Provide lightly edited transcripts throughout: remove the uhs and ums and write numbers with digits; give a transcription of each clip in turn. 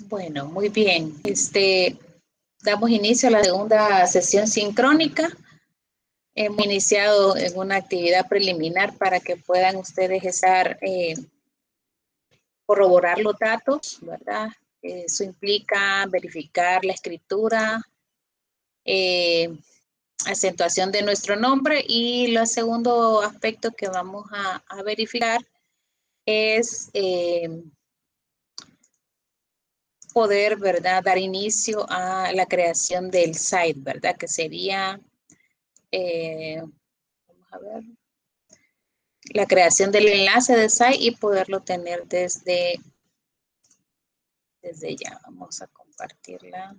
Bueno, muy bien. Damos inicio a la segunda sesión sincrónica. Hemos iniciado en una actividad preliminar para que puedan ustedes corroborar los datos, ¿verdad? Eso implica verificar la escritura, acentuación de nuestro nombre, y el segundo aspecto que vamos a verificar es poder, ¿verdad?, dar inicio a la creación del site, ¿verdad? Que sería, vamos a ver, la creación del enlace de site y poderlo tener desde ya. Vamos a compartirla.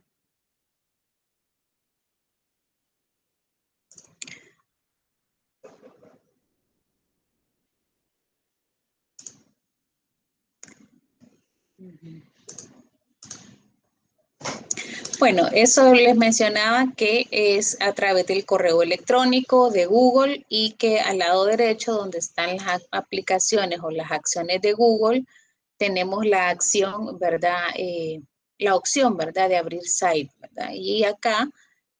Bueno, eso les mencionaba que es a través del correo electrónico de Google, y que al lado derecho, donde están las aplicaciones o las acciones de Google, tenemos la acción, ¿verdad? La opción, ¿verdad?, de abrir site, ¿verdad? Y acá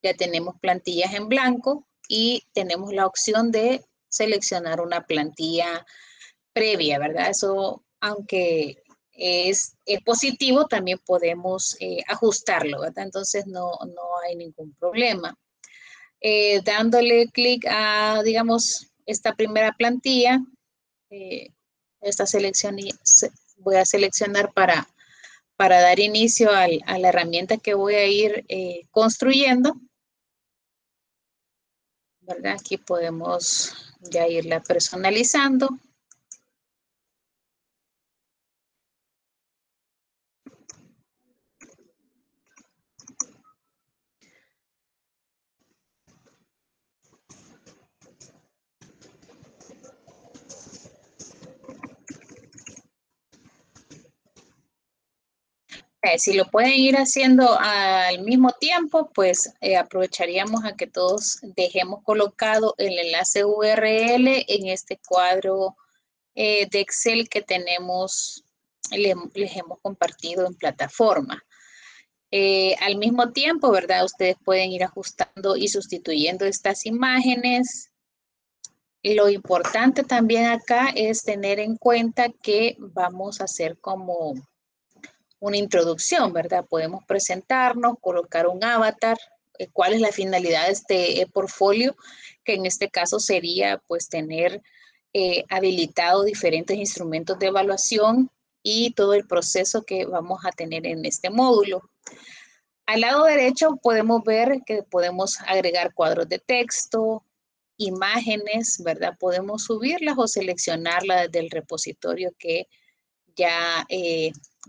ya tenemos plantillas en blanco y tenemos la opción de seleccionar una plantilla previa, ¿verdad? Eso, aunque es positivo, también podemos ajustarlo, ¿verdad? Entonces no hay ningún problema. Dándole clic a, digamos, esta primera plantilla, esta selección, voy a seleccionar para dar inicio a la herramienta que voy a ir construyendo, ¿verdad? Aquí podemos ya irla personalizando. Si lo pueden ir haciendo al mismo tiempo, pues aprovecharíamos a que todos dejemos colocado el enlace URL en este cuadro de Excel que tenemos, les hemos compartido en plataforma. Al mismo tiempo, ¿verdad? Ustedes pueden ir ajustando y sustituyendo estas imágenes. Lo importante también acá es tener en cuenta que vamos a hacer como una introducción, ¿verdad? Podemos presentarnos, colocar un avatar, cuál es la finalidad de este portfolio, que en este caso sería pues tener habilitado diferentes instrumentos de evaluación y todo el proceso que vamos a tener en este módulo. Al lado derecho podemos ver que podemos agregar cuadros de texto, imágenes, ¿verdad? Podemos subirlas o seleccionarlas desde el repositorio que ya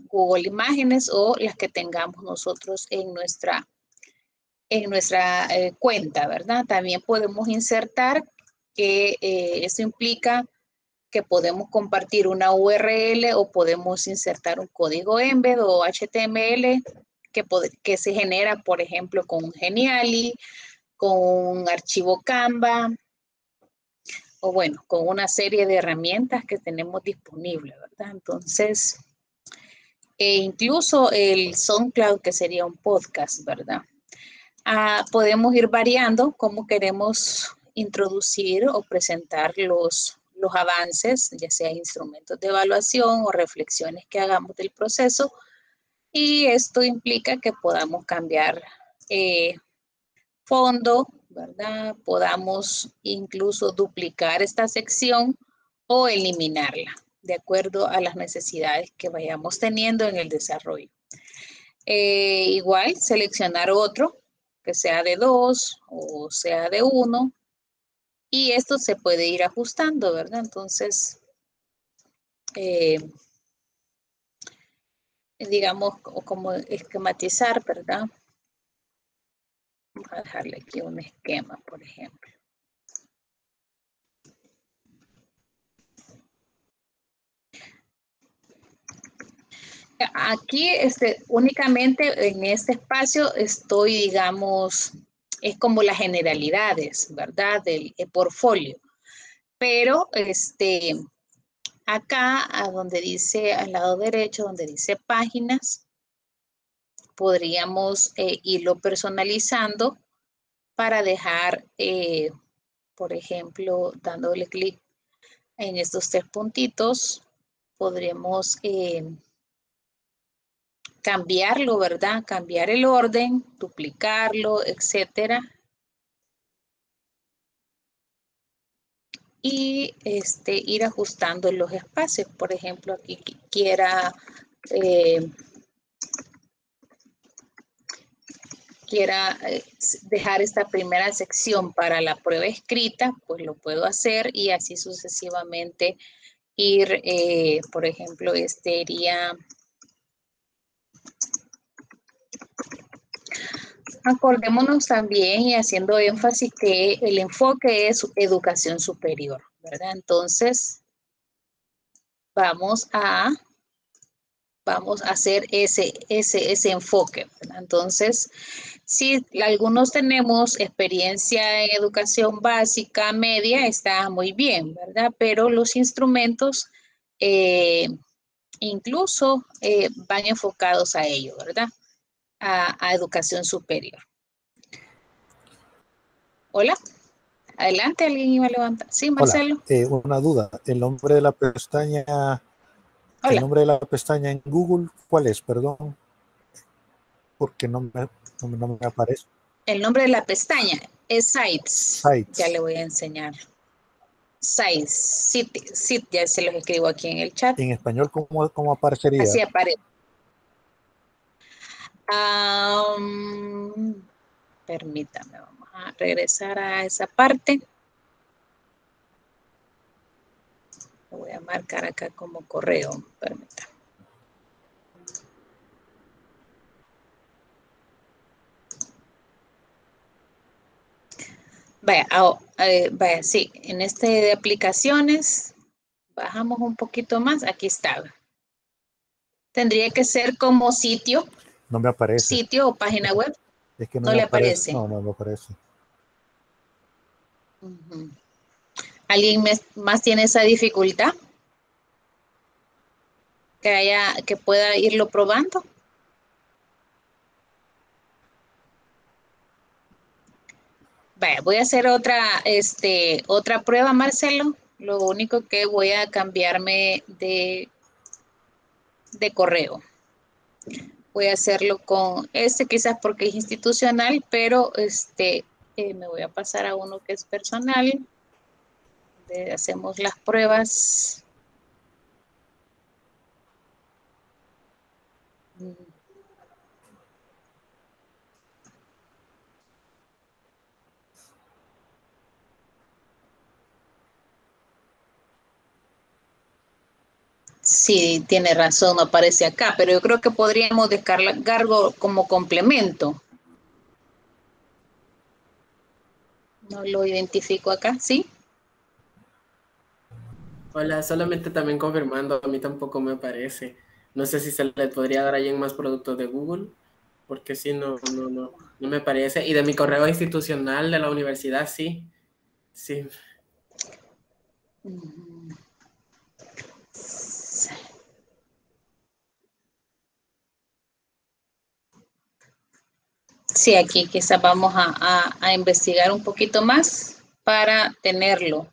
Google Imágenes, o las que tengamos nosotros en nuestra cuenta, ¿verdad? También podemos insertar, que eso implica que podemos compartir una URL o podemos insertar un código embed o HTML que se genera, por ejemplo, con Geniali, con un archivo Canva, o bueno, con una serie de herramientas que tenemos disponibles, ¿verdad? Entonces, incluso el SoundCloud, que sería un podcast, ¿verdad? Podemos ir variando cómo queremos introducir o presentar los avances, ya sea instrumentos de evaluación o reflexiones que hagamos del proceso, y esto implica que podamos cambiar fondo, ¿verdad? Podamos incluso duplicar esta sección o eliminarla, de acuerdo a las necesidades que vayamos teniendo en el desarrollo. Igual, seleccionar otro, que sea de 2 o sea de 1, y esto se puede ir ajustando, ¿verdad? Entonces, digamos, como esquematizar, ¿verdad? Vamos a dejarle aquí un esquema, por ejemplo. Aquí únicamente en este espacio estoy, digamos, es como las generalidades, ¿verdad? Del portfolio. Pero acá, a donde dice, al lado derecho, donde dice páginas, podríamos irlo personalizando para dejar, por ejemplo, dándole clic en estos 3 puntitos, podremos cambiarlo, ¿verdad? Cambiar el orden, duplicarlo, etcétera. Y ir ajustando los espacios. Por ejemplo, aquí quiera dejar esta primera sección para la prueba escrita, pues lo puedo hacer y así sucesivamente ir, por ejemplo, iría, acordémonos también y haciendo énfasis que el enfoque es educación superior, ¿verdad? Entonces, vamos a hacer ese enfoque, ¿verdad? Entonces, si algunos tenemos experiencia en educación básica, media, está muy bien, ¿verdad? Pero los instrumentos incluso van enfocados a ello, ¿verdad? A educación superior. Hola, adelante, alguien iba a levantar. Sí, Marcelo. Hola, una duda. El nombre de la pestaña, Hola. el nombre de la pestaña en Google, ¿cuál es? Perdón, porque no me aparece. El nombre de la pestaña es Sites. Sites. Ya le voy a enseñar. Sites, sit, ya se los escribo aquí en el chat. En español, ¿cómo aparecería? Así aparece. Permítame, vamos a regresar a esa parte. Lo voy a marcar acá como correo, permítame. Vaya, sí, en este de aplicaciones, bajamos un poquito más, aquí está. Tendría que ser como sitio. No me aparece. Sitio o página web. Es que No me le aparece. aparece. No me aparece. ¿Alguien más tiene esa dificultad? Que pueda irlo probando. Vaya, voy a hacer otra prueba, Marcelo. Lo único que voy a cambiarme de correo. Voy a hacerlo con quizás porque es institucional, pero me voy a pasar a uno que es personal. Hacemos las pruebas. Sí, tiene razón, no aparece acá, pero yo creo que podríamos descargarlo como complemento. No lo identifico acá, ¿sí? Hola, solamente también confirmando, a mí tampoco me aparece. No sé si se le podría dar ahí en más productos de Google, porque sí, no me parece. Y de mi correo institucional de la universidad, sí. Sí. Sí, aquí quizás vamos a investigar un poquito más para tenerlo.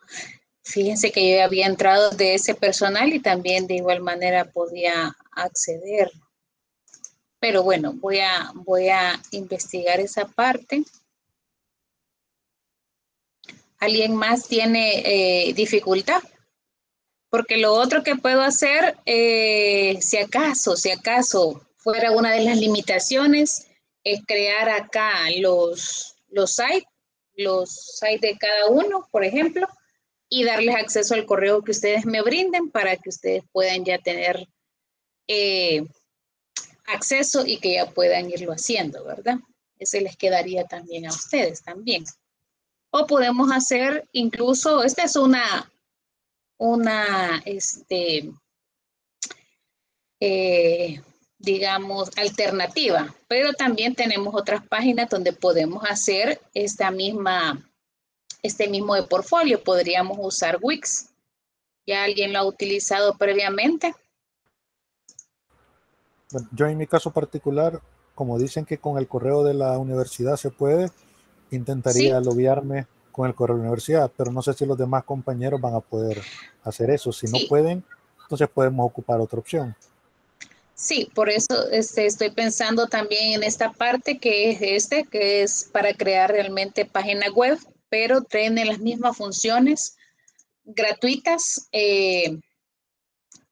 Fíjense que yo ya había entrado de ese personal y también de igual manera podía acceder. Pero bueno, voy a investigar esa parte. ¿Alguien más tiene dificultad? Porque lo otro que puedo hacer, si acaso fuera una de las limitaciones, es crear acá los sites de cada uno, por ejemplo, y darles acceso al correo que ustedes me brinden para que ustedes puedan ya tener acceso y que ya puedan irlo haciendo, ¿verdad? Ese les quedaría también a ustedes también. O podemos hacer incluso, esta es una digamos, alternativa, pero también tenemos otras páginas donde podemos hacer este mismo de portfolio. Podríamos usar Wix. ¿Ya alguien lo ha utilizado previamente? Bueno, yo en mi caso particular, como dicen que con el correo de la universidad se puede, intentaría Sí, loguearme con el correo de la universidad, pero no sé si los demás compañeros van a poder hacer eso. Si no sí. pueden, entonces podemos ocupar otra opción. Sí, por eso estoy pensando también en esta parte que es para crear realmente página web, pero tiene las mismas funciones gratuitas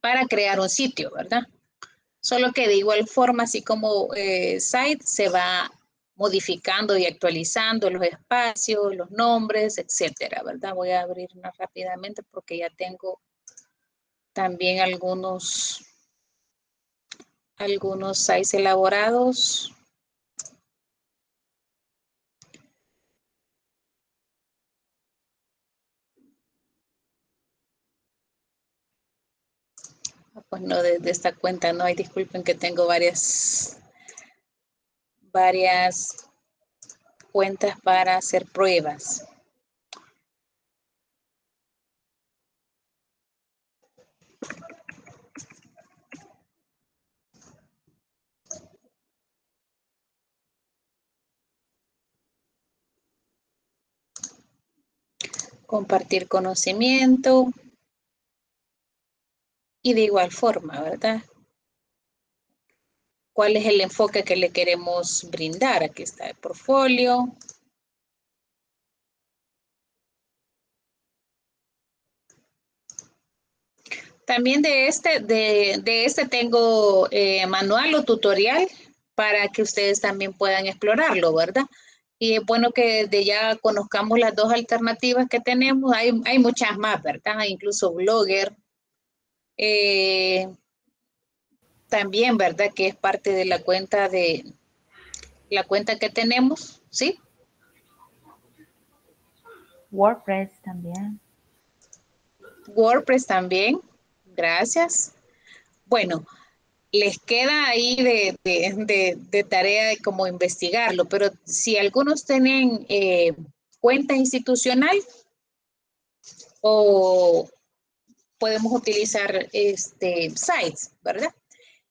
para crear un sitio, ¿verdad? Solo que de igual forma, así como site, se va modificando y actualizando los espacios, los nombres, etcétera, ¿verdad? Voy a abrirla rápidamente porque ya tengo también algunos sites elaborados. Pues no, de esta cuenta no hay, disculpen que tengo varias cuentas para hacer pruebas. Compartir conocimiento y de igual forma, ¿verdad? ¿Cuál es el enfoque que le queremos brindar? Aquí está el portfolio. También de este tengo manual o tutorial para que ustedes también puedan explorarlo, ¿verdad? Y es bueno que de ya conozcamos las dos alternativas que tenemos. Hay muchas más, ¿verdad? Incluso Blogger. Eh, también, ¿verdad? Que es parte de la cuenta que tenemos, ¿sí? WordPress también. WordPress también. Gracias. Bueno, les queda ahí de tarea de cómo investigarlo, pero si algunos tienen cuenta institucional o podemos utilizar sites, ¿verdad?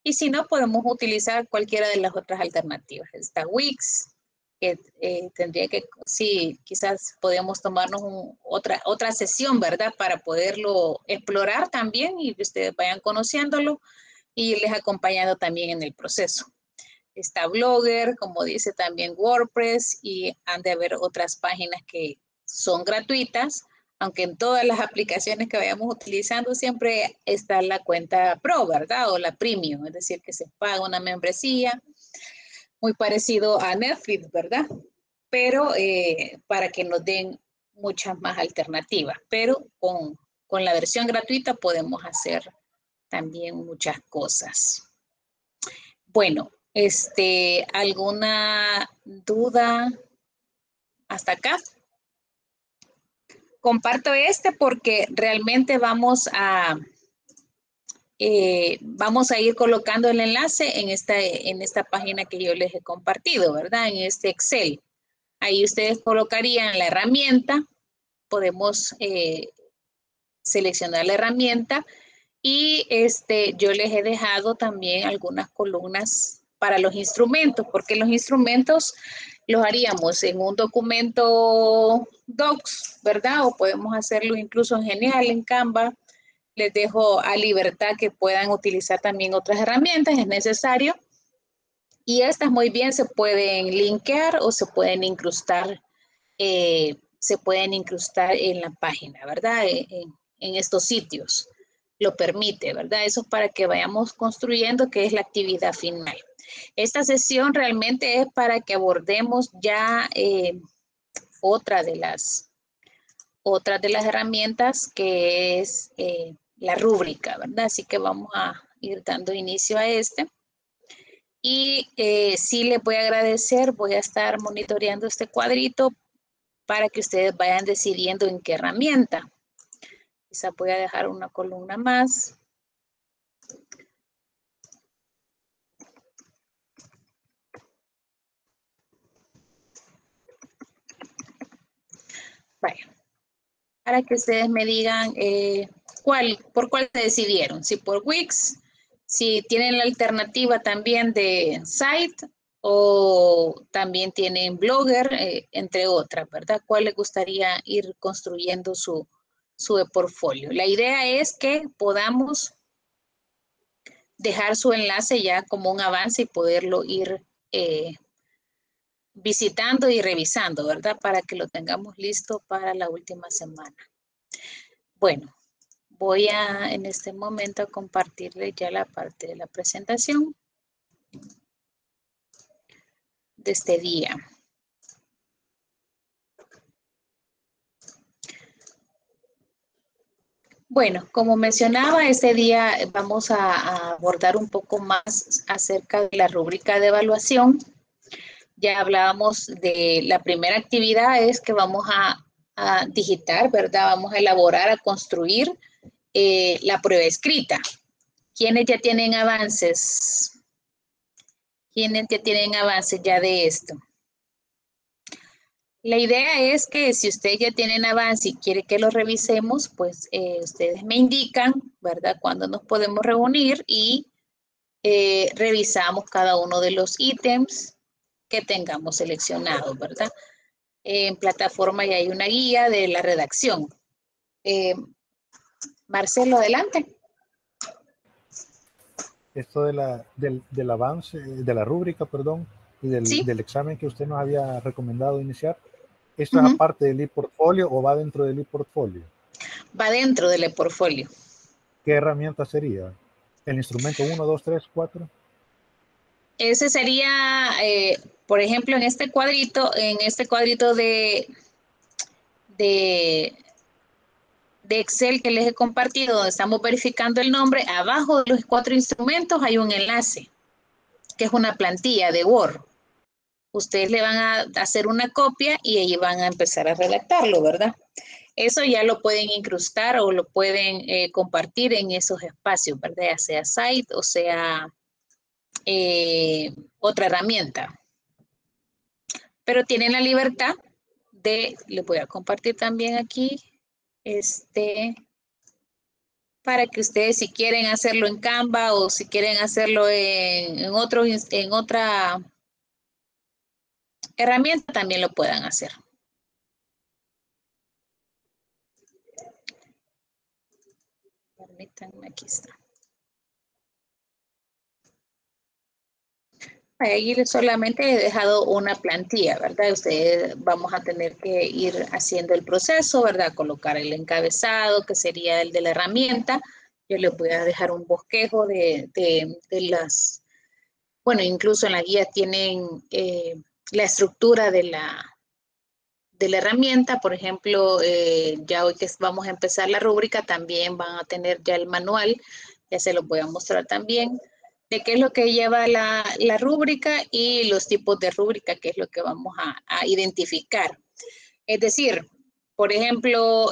Y si no, podemos utilizar cualquiera de las otras alternativas. Está Wix, que tendría que, sí, quizás podemos tomarnos otra sesión, ¿verdad? Para poderlo explorar también y que ustedes vayan conociéndolo y irles acompañando también en el proceso. Está Blogger, como dice también WordPress, y han de haber otras páginas que son gratuitas, aunque en todas las aplicaciones que vayamos utilizando siempre está la cuenta Pro, ¿verdad? O la Premium, es decir, que se paga una membresía, muy parecido a Netflix, ¿verdad? Pero para que nos den muchas más alternativas, pero con la versión gratuita podemos hacer también muchas cosas. Bueno, ¿alguna duda hasta acá? Comparto porque realmente vamos a ir colocando el enlace en esta página que yo les he compartido, ¿verdad? En este Excel. Ahí ustedes colocarían la herramienta, podemos seleccionar la herramienta y yo les he dejado también algunas columnas para los instrumentos, porque los instrumentos los haríamos en un documento Docs, ¿verdad? O podemos hacerlo incluso en Genial, en Canva. Les dejo a libertad que puedan utilizar también otras herramientas, es necesario. Y estas muy bien se pueden linkear o se pueden incrustar en la página, ¿verdad? En estos sitios lo permite, ¿verdad? Eso es para que vayamos construyendo qué es la actividad final. Esta sesión realmente es para que abordemos ya otra de las herramientas que es la rúbrica, ¿verdad? Así que vamos a ir dando inicio a este. Y sí les voy a agradecer, voy a estar monitoreando este cuadrito para que ustedes vayan decidiendo en qué herramienta. Quizá voy a dejar una columna más. Vaya, para que ustedes me digan por cuál se decidieron, si por Wix, si tienen la alternativa también de Site o también tienen Blogger, entre otras, ¿verdad? ¿Cuál les gustaría ir construyendo su portfolio? La idea es que podamos dejar su enlace ya como un avance y poderlo ir visitando y revisando, ¿verdad? Para que lo tengamos listo para la última semana. Bueno, voy a en este momento a compartirle ya la parte de la presentación de este día. Bueno, como mencionaba, este día vamos a abordar un poco más acerca de la rúbrica de evaluación. Ya hablábamos de la primera actividad, es que vamos a digitar, ¿verdad? Vamos a elaborar, a construir la prueba escrita. ¿Quiénes ya tienen avances? ¿Quiénes ya tienen avances ya de esto? La idea es que si ustedes ya tienen avance y quiere que lo revisemos, pues ustedes me indican, ¿verdad? Cuándo nos podemos reunir y revisamos cada uno de los ítems que tengamos seleccionados, ¿verdad? En plataforma ya hay una guía de la redacción. Marcelo, adelante. Esto del avance, de la rúbrica, perdón, y Sí. del examen que usted nos había recomendado iniciar, ¿esto es aparte del ePortfolio o va dentro del ePortfolio? Va dentro del ePortfolio. ¿Qué herramienta sería? ¿El instrumento 1, 2, 3, 4? Ese sería, por ejemplo, en este cuadrito de Excel que les he compartido, donde estamos verificando el nombre, abajo de los 4 instrumentos hay un enlace, que es una plantilla de Word. Ustedes le van a hacer una copia y ahí van a empezar a redactarlo, ¿verdad? Eso ya lo pueden incrustar o lo pueden compartir en esos espacios, ¿verdad? Ya sea site o sea otra herramienta. Pero tienen la libertad de, les voy a compartir también aquí, para que ustedes si quieren hacerlo en Canva o si quieren hacerlo en otra herramienta, también lo puedan hacer. Permítanme, aquí está. Ahí solamente he dejado una plantilla, ¿verdad? Ustedes vamos a tener que ir haciendo el proceso, ¿verdad? Colocar el encabezado, que sería el de la herramienta. Yo les voy a dejar un bosquejo de las... Bueno, incluso en la guía tienen la estructura de la herramienta. Por ejemplo, ya hoy que vamos a empezar la rúbrica, también van a tener ya el manual. Ya se los voy a mostrar también de qué es lo que lleva la rúbrica y los tipos de rúbrica, que es lo que vamos a identificar. Es decir, por ejemplo,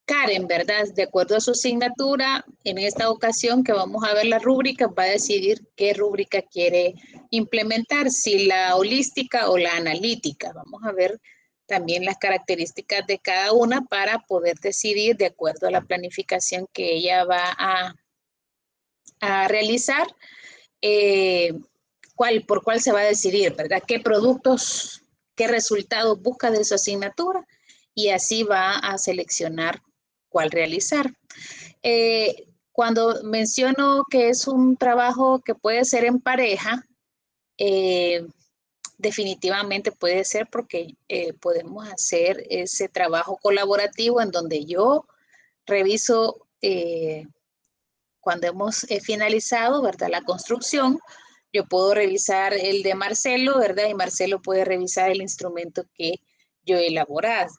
Karen, ¿verdad? De acuerdo a su asignatura, en esta ocasión que vamos a ver la rúbrica, va a decidir qué rúbrica quiere implementar, si la holística o la analítica. Vamos a ver también las características de cada una para poder decidir de acuerdo a la planificación que ella va a realizar, por cuál se va a decidir, ¿verdad? ¿Qué productos, qué resultados busca de su asignatura? Y así va a seleccionar cuál realizar. Cuando menciono que es un trabajo que puede ser en pareja, definitivamente puede ser porque podemos hacer ese trabajo colaborativo en donde yo reviso cuando hemos finalizado, ¿verdad? La construcción, yo puedo revisar el de Marcelo, ¿verdad? Y Marcelo puede revisar el instrumento que yo he elaborado.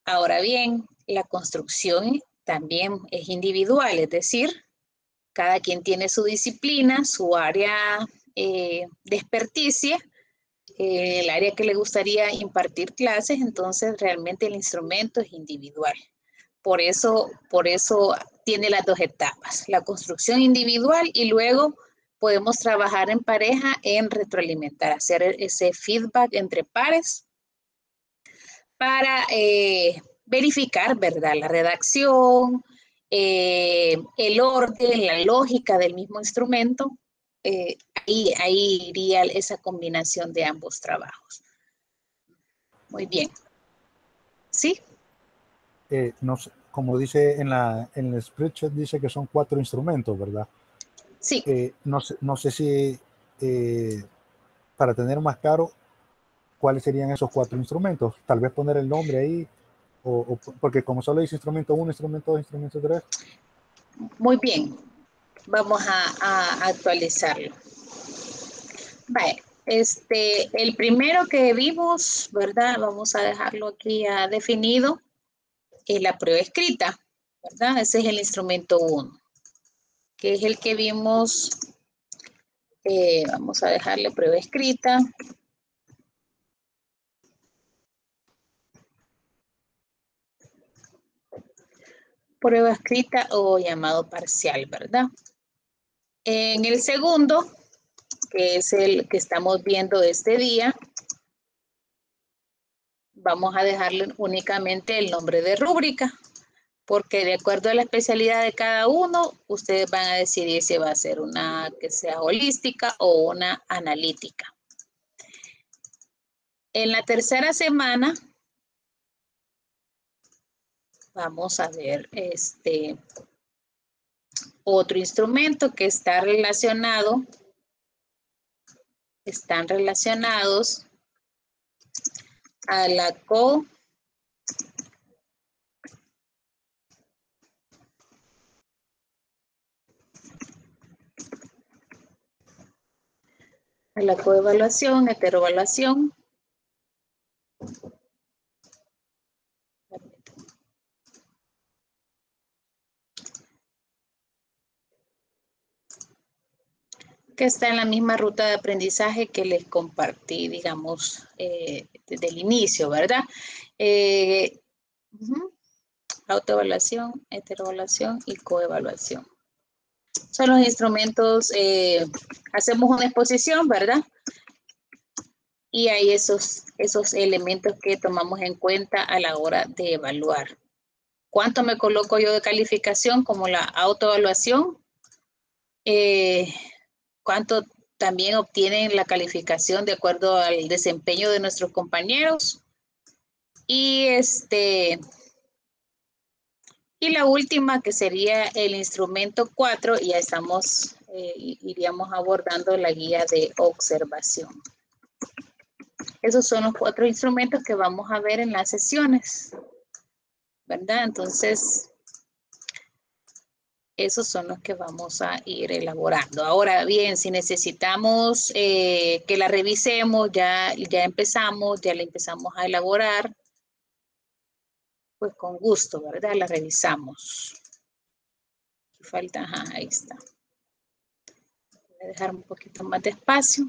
Ahora bien, la construcción también es individual, es decir, cada quien tiene su disciplina, su área de experticia, el área que le gustaría impartir clases, entonces realmente el instrumento es individual. Por eso tiene las dos etapas, la construcción individual y luego podemos trabajar en pareja en retroalimentar, hacer ese feedback entre pares para verificar, ¿verdad? La redacción, el orden, la lógica del mismo instrumento. Ahí ahí iría esa combinación de ambos trabajos. Muy bien. ¿Sí? No sé, como dice en el spreadsheet, dice que son 4 instrumentos, ¿verdad? Sí. No sé si para tener más claro, ¿cuáles serían esos 4 instrumentos? Tal vez poner el nombre ahí, porque como solo dice instrumento 1, instrumento 2, instrumento 3. Muy bien. Vamos a actualizarlo. Vale. El primero que vimos, ¿verdad? Vamos a dejarlo aquí ya definido. Es la prueba escrita, ¿verdad? Ese es el instrumento 1, que es el que vimos. Vamos a dejarle prueba escrita. Prueba escrita o llamado parcial, ¿verdad? En el segundo, que es el que estamos viendo este día, vamos a dejarle únicamente el nombre de rúbrica, porque de acuerdo a la especialidad de cada uno, ustedes van a decidir si va a ser una que sea holística o una analítica. En la tercera semana, vamos a ver otro instrumento que está relacionado, están relacionados a la coevaluación, heteroevaluación. Que está en la misma ruta de aprendizaje que les compartí, digamos, desde el inicio, ¿verdad? Autoevaluación, heteroevaluación y coevaluación. Son los instrumentos, hacemos una exposición, ¿verdad? Y hay esos elementos que tomamos en cuenta a la hora de evaluar. ¿Cuánto me coloco yo de calificación como la autoevaluación? ¿Cuánto también obtienen la calificación de acuerdo al desempeño de nuestros compañeros? Y y la última, que sería el instrumento 4, ya estamos, iríamos abordando la guía de observación. Esos son los 4 instrumentos que vamos a ver en las sesiones, ¿verdad? Entonces, esos son los que vamos a ir elaborando. Ahora bien, si necesitamos que la revisemos, ya empezamos, ya la empezamos a elaborar, pues con gusto, ¿verdad? La revisamos. Aquí falta, ahí está. Voy a dejar un poquito más de espacio.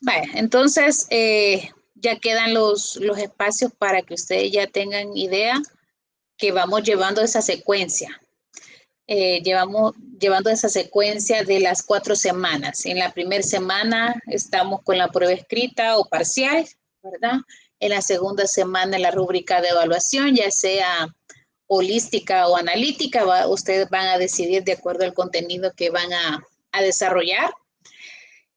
Vale, entonces ya quedan los espacios para que ustedes ya tengan idea que vamos llevando esa secuencia. Llevando esa secuencia de las 4 semanas. En la primera semana estamos con la prueba escrita o parcial, ¿verdad? En la segunda semana la rúbrica de evaluación, ya sea holística o analítica, ustedes van a decidir de acuerdo al contenido que van a desarrollar.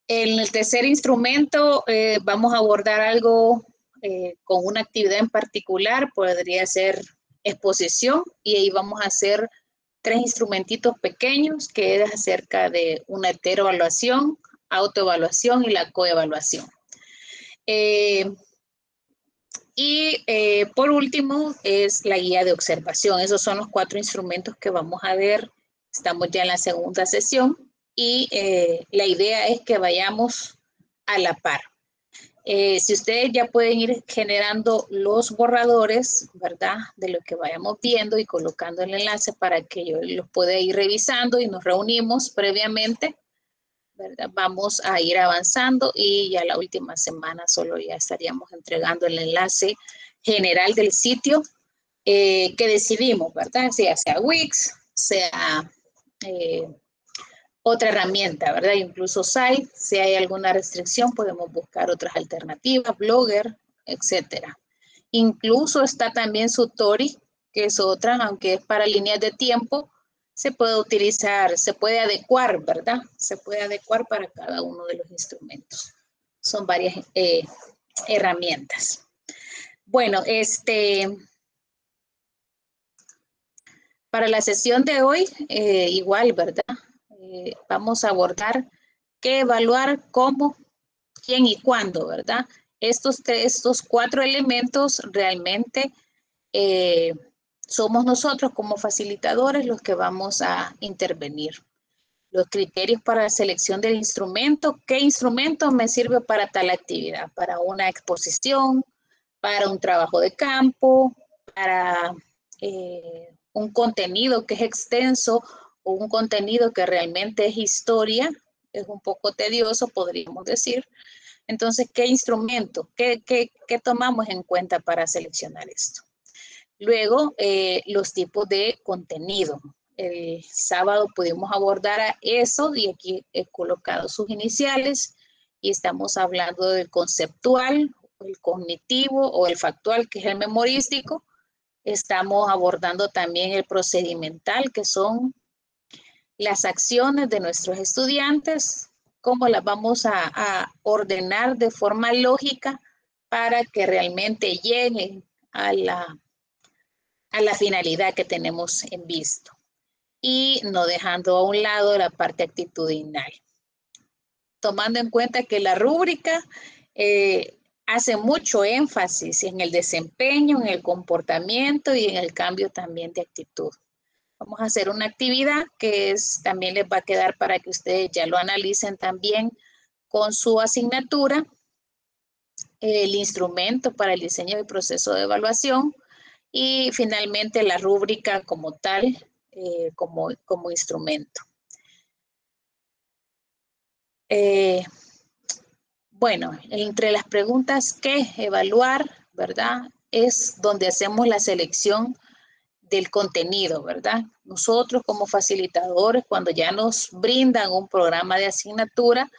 En el tercer instrumento vamos a abordar algo con una actividad en particular, podría ser exposición, y ahí vamos a hacer 3 instrumentitos pequeños que es acerca de una heteroevaluación, autoevaluación y la coevaluación. Por último es la guía de observación. Esos son los 4 instrumentos que vamos a ver. Estamos ya en la segunda sesión y la idea es que vayamos a la par. Si ustedes ya pueden ir generando los borradores, ¿verdad? De lo que vayamos viendo y colocando el enlace para que yo los pueda ir revisando y nos reunimos previamente, ¿verdad? Vamos a ir avanzando y ya la última semana solo ya estaríamos entregando el enlace general del sitio que decidimos, ¿verdad? Sea Wix, sea otra herramienta, ¿verdad? Incluso Site, si hay alguna restricción, podemos buscar otras alternativas, Blogger, etcétera. Incluso está también Sutori, que es otra, aunque es para líneas de tiempo, se puede utilizar, se puede adecuar, ¿verdad? Se puede adecuar para cada uno de los instrumentos. Son varias herramientas. Bueno, para la sesión de hoy, igual, ¿verdad? Vamos a abordar qué evaluar, cómo, quién y cuándo, ¿verdad? Estos 4 elementos realmente somos nosotros como facilitadores los que vamos a intervenir. Los criterios para la selección del instrumento, ¿qué instrumento me sirve para tal actividad? Para una exposición, para un trabajo de campo, para un contenido que es extenso o un contenido que realmente es historia, es un poco tedioso, podríamos decir. Entonces, ¿qué instrumento? ¿Qué tomamos en cuenta para seleccionar esto? Luego, los tipos de contenido. El sábado pudimos abordar a eso y aquí he colocado sus iniciales y estamos hablando del conceptual, el cognitivo o el factual, que es el memorístico. Estamos abordando también el procedimental, que son las acciones de nuestros estudiantes, cómo las vamos a ordenar de forma lógica para que realmente lleguen a la finalidad que tenemos en visto. Y no dejando a un lado la parte actitudinal. Tomando en cuenta que la rúbrica hace mucho énfasis en el desempeño, en el comportamiento y en el cambio también de actitud. Vamos a hacer una actividad que también les va a quedar para que ustedes ya lo analicen también con su asignatura, el instrumento para el diseño y proceso de evaluación y finalmente la rúbrica como tal, como instrumento. Bueno, entre las preguntas que evaluar, ¿verdad? Es donde hacemos la selección del contenido, ¿verdad? Nosotros como facilitadores, cuando ya nos brindan un programa de asignatura,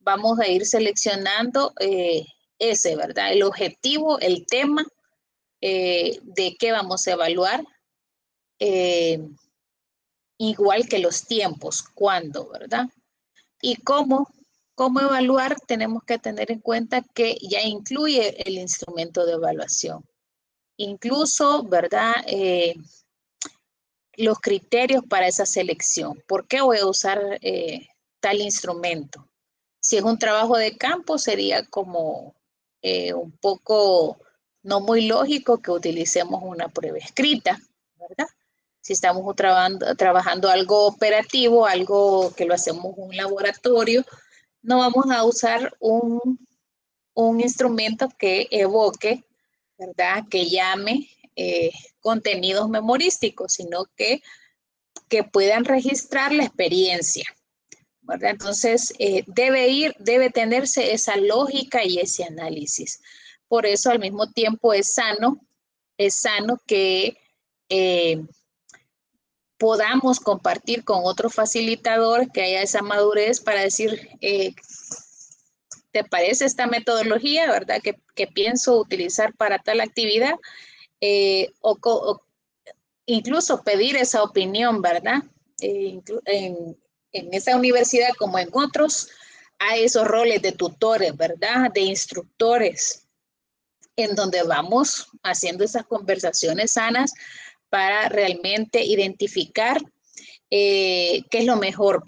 vamos a ir seleccionando ¿verdad? El objetivo, el tema de qué vamos a evaluar, igual que los tiempos, cuándo, ¿verdad? Y cómo evaluar, tenemos que tener en cuenta que ya incluye el instrumento de evaluación. Incluso, ¿verdad? Los criterios para esa selección. ¿Por qué voy a usar tal instrumento? Si es un trabajo de campo, sería como un poco no muy lógico que utilicemos una prueba escrita, ¿verdad? Si estamos trabajando algo operativo, algo que lo hacemos en un laboratorio, no vamos a usar un instrumento que evoque, ¿verdad? Que llame contenidos memorísticos, sino que puedan registrar la experiencia, ¿verdad? Entonces, debe tenerse esa lógica y ese análisis. Por eso, al mismo tiempo, es sano que podamos compartir con otros facilitadores, que haya esa madurez para decir, ¿te parece esta metodología, verdad? Que pienso utilizar para tal actividad, o incluso pedir esa opinión, ¿verdad? En esa universidad como en otros, hay esos roles de tutores, ¿verdad? De instructores, en donde vamos haciendo esas conversaciones sanas para realmente identificar qué es lo mejor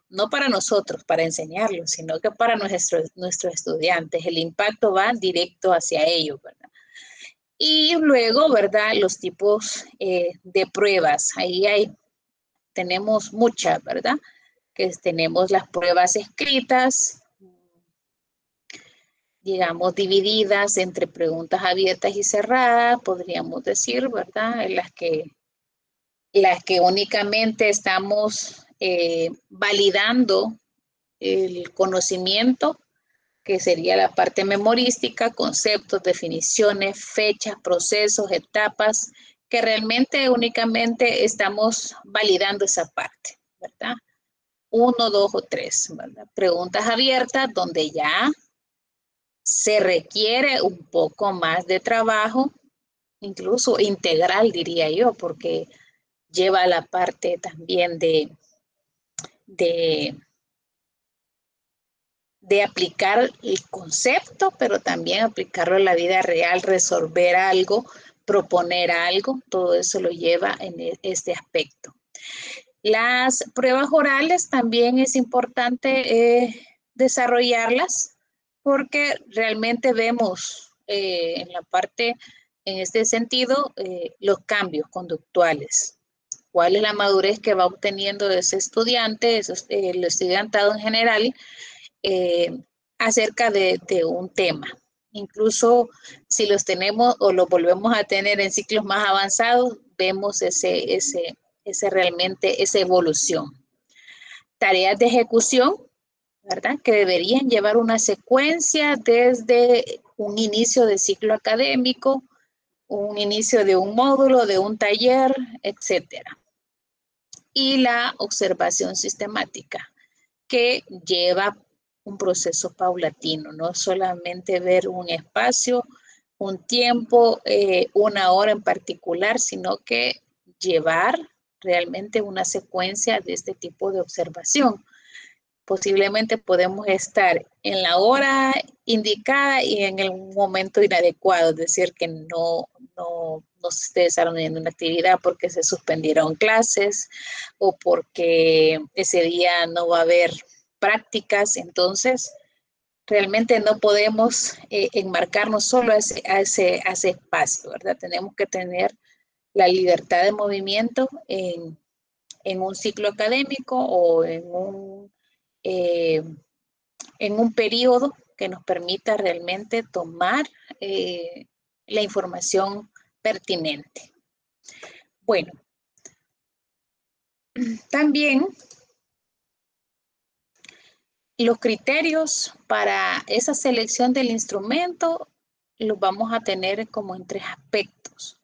no para nosotros, para enseñarlos, sino que para nuestros estudiantes. El impacto va directo hacia ellos, ¿verdad? Y luego, ¿verdad? Los tipos de pruebas. Ahí tenemos muchas, ¿verdad? Que tenemos las pruebas escritas, digamos, divididas entre preguntas abiertas y cerradas, podríamos decir, ¿verdad? En las que únicamente estamos validando el conocimiento, que sería la parte memorística, conceptos, definiciones, fechas, procesos, etapas, que realmente únicamente estamos validando esa parte, ¿verdad? 1, 2 o 3, ¿verdad? Preguntas abiertas donde ya se requiere un poco más de trabajo, incluso integral diría yo, porque lleva la parte también de aplicar el concepto, pero también aplicarlo en la vida real, resolver algo, proponer algo, todo eso lo lleva en este aspecto. Las pruebas orales también es importante desarrollarlas porque realmente vemos en la parte, en este sentido, los cambios conductuales. ¿Cuál es la madurez que va obteniendo ese estudiante, el estudiantado en general, acerca de un tema? Incluso si los tenemos o los volvemos a tener en ciclos más avanzados, vemos realmente esa evolución. Tareas de ejecución, ¿verdad? Que deberían llevar una secuencia desde un inicio de ciclo académico, un inicio de un módulo, de un taller, etcétera. Y la observación sistemática, que lleva un proceso paulatino, no solamente ver un espacio, un tiempo, una hora en particular, sino que llevar realmente una secuencia de este tipo de observación. Posiblemente podemos estar en la hora indicada y en el momento inadecuado, es decir, que no se esté desarrollando una actividad porque se suspendieron clases o porque ese día no va a haber prácticas. Entonces, realmente no podemos enmarcarnos solo a ese espacio, ¿verdad? Tenemos que tener la libertad de movimiento en un ciclo académico o en un periodo que nos permita realmente tomar la información pertinente. Bueno, también los criterios para esa selección del instrumento los vamos a tener como en 3 aspectos.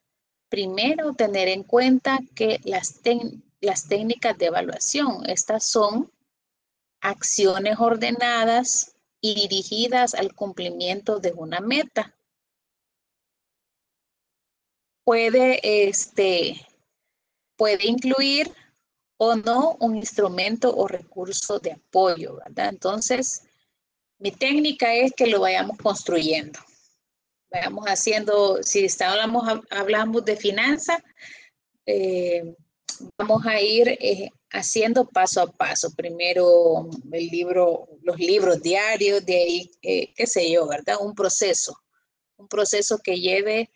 Primero, tener en cuenta que las técnicas de evaluación, estas son acciones ordenadas y dirigidas al cumplimiento de una meta. Puede incluir o no un instrumento o recurso de apoyo, ¿verdad? Entonces, mi técnica es que lo vayamos construyendo. Vayamos haciendo, si hablamos de finanzas, vamos a ir haciendo paso a paso. Primero los libros diarios, de ahí, qué sé yo, ¿verdad? Un proceso que lleve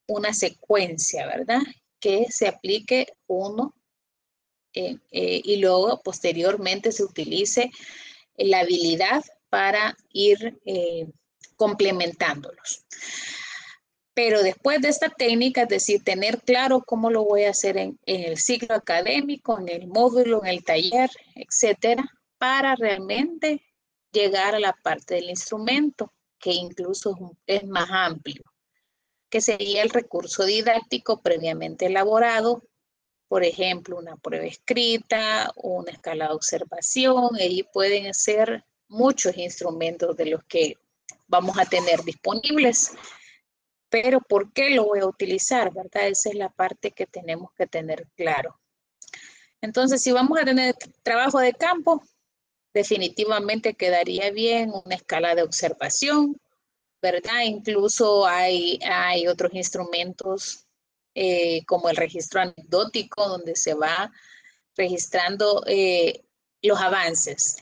una secuencia, ¿verdad? Que se aplique uno y luego posteriormente se utilice la habilidad para ir complementándolos. Pero después de esta técnica, es decir, tener claro cómo lo voy a hacer en el ciclo académico, en el módulo, en el taller, etcétera, para realmente llegar a la parte del instrumento, que incluso es más amplio, que sería el recurso didáctico previamente elaborado, por ejemplo, una prueba escrita, una escala de observación. Ahí pueden ser muchos instrumentos de los que vamos a tener disponibles. Pero ¿por qué lo voy a utilizar, verdad? Esa es la parte que tenemos que tener claro. Entonces, si vamos a tener trabajo de campo, definitivamente quedaría bien una escala de observación, ¿verdad? Incluso hay otros instrumentos como el registro anecdótico, donde se va registrando los avances,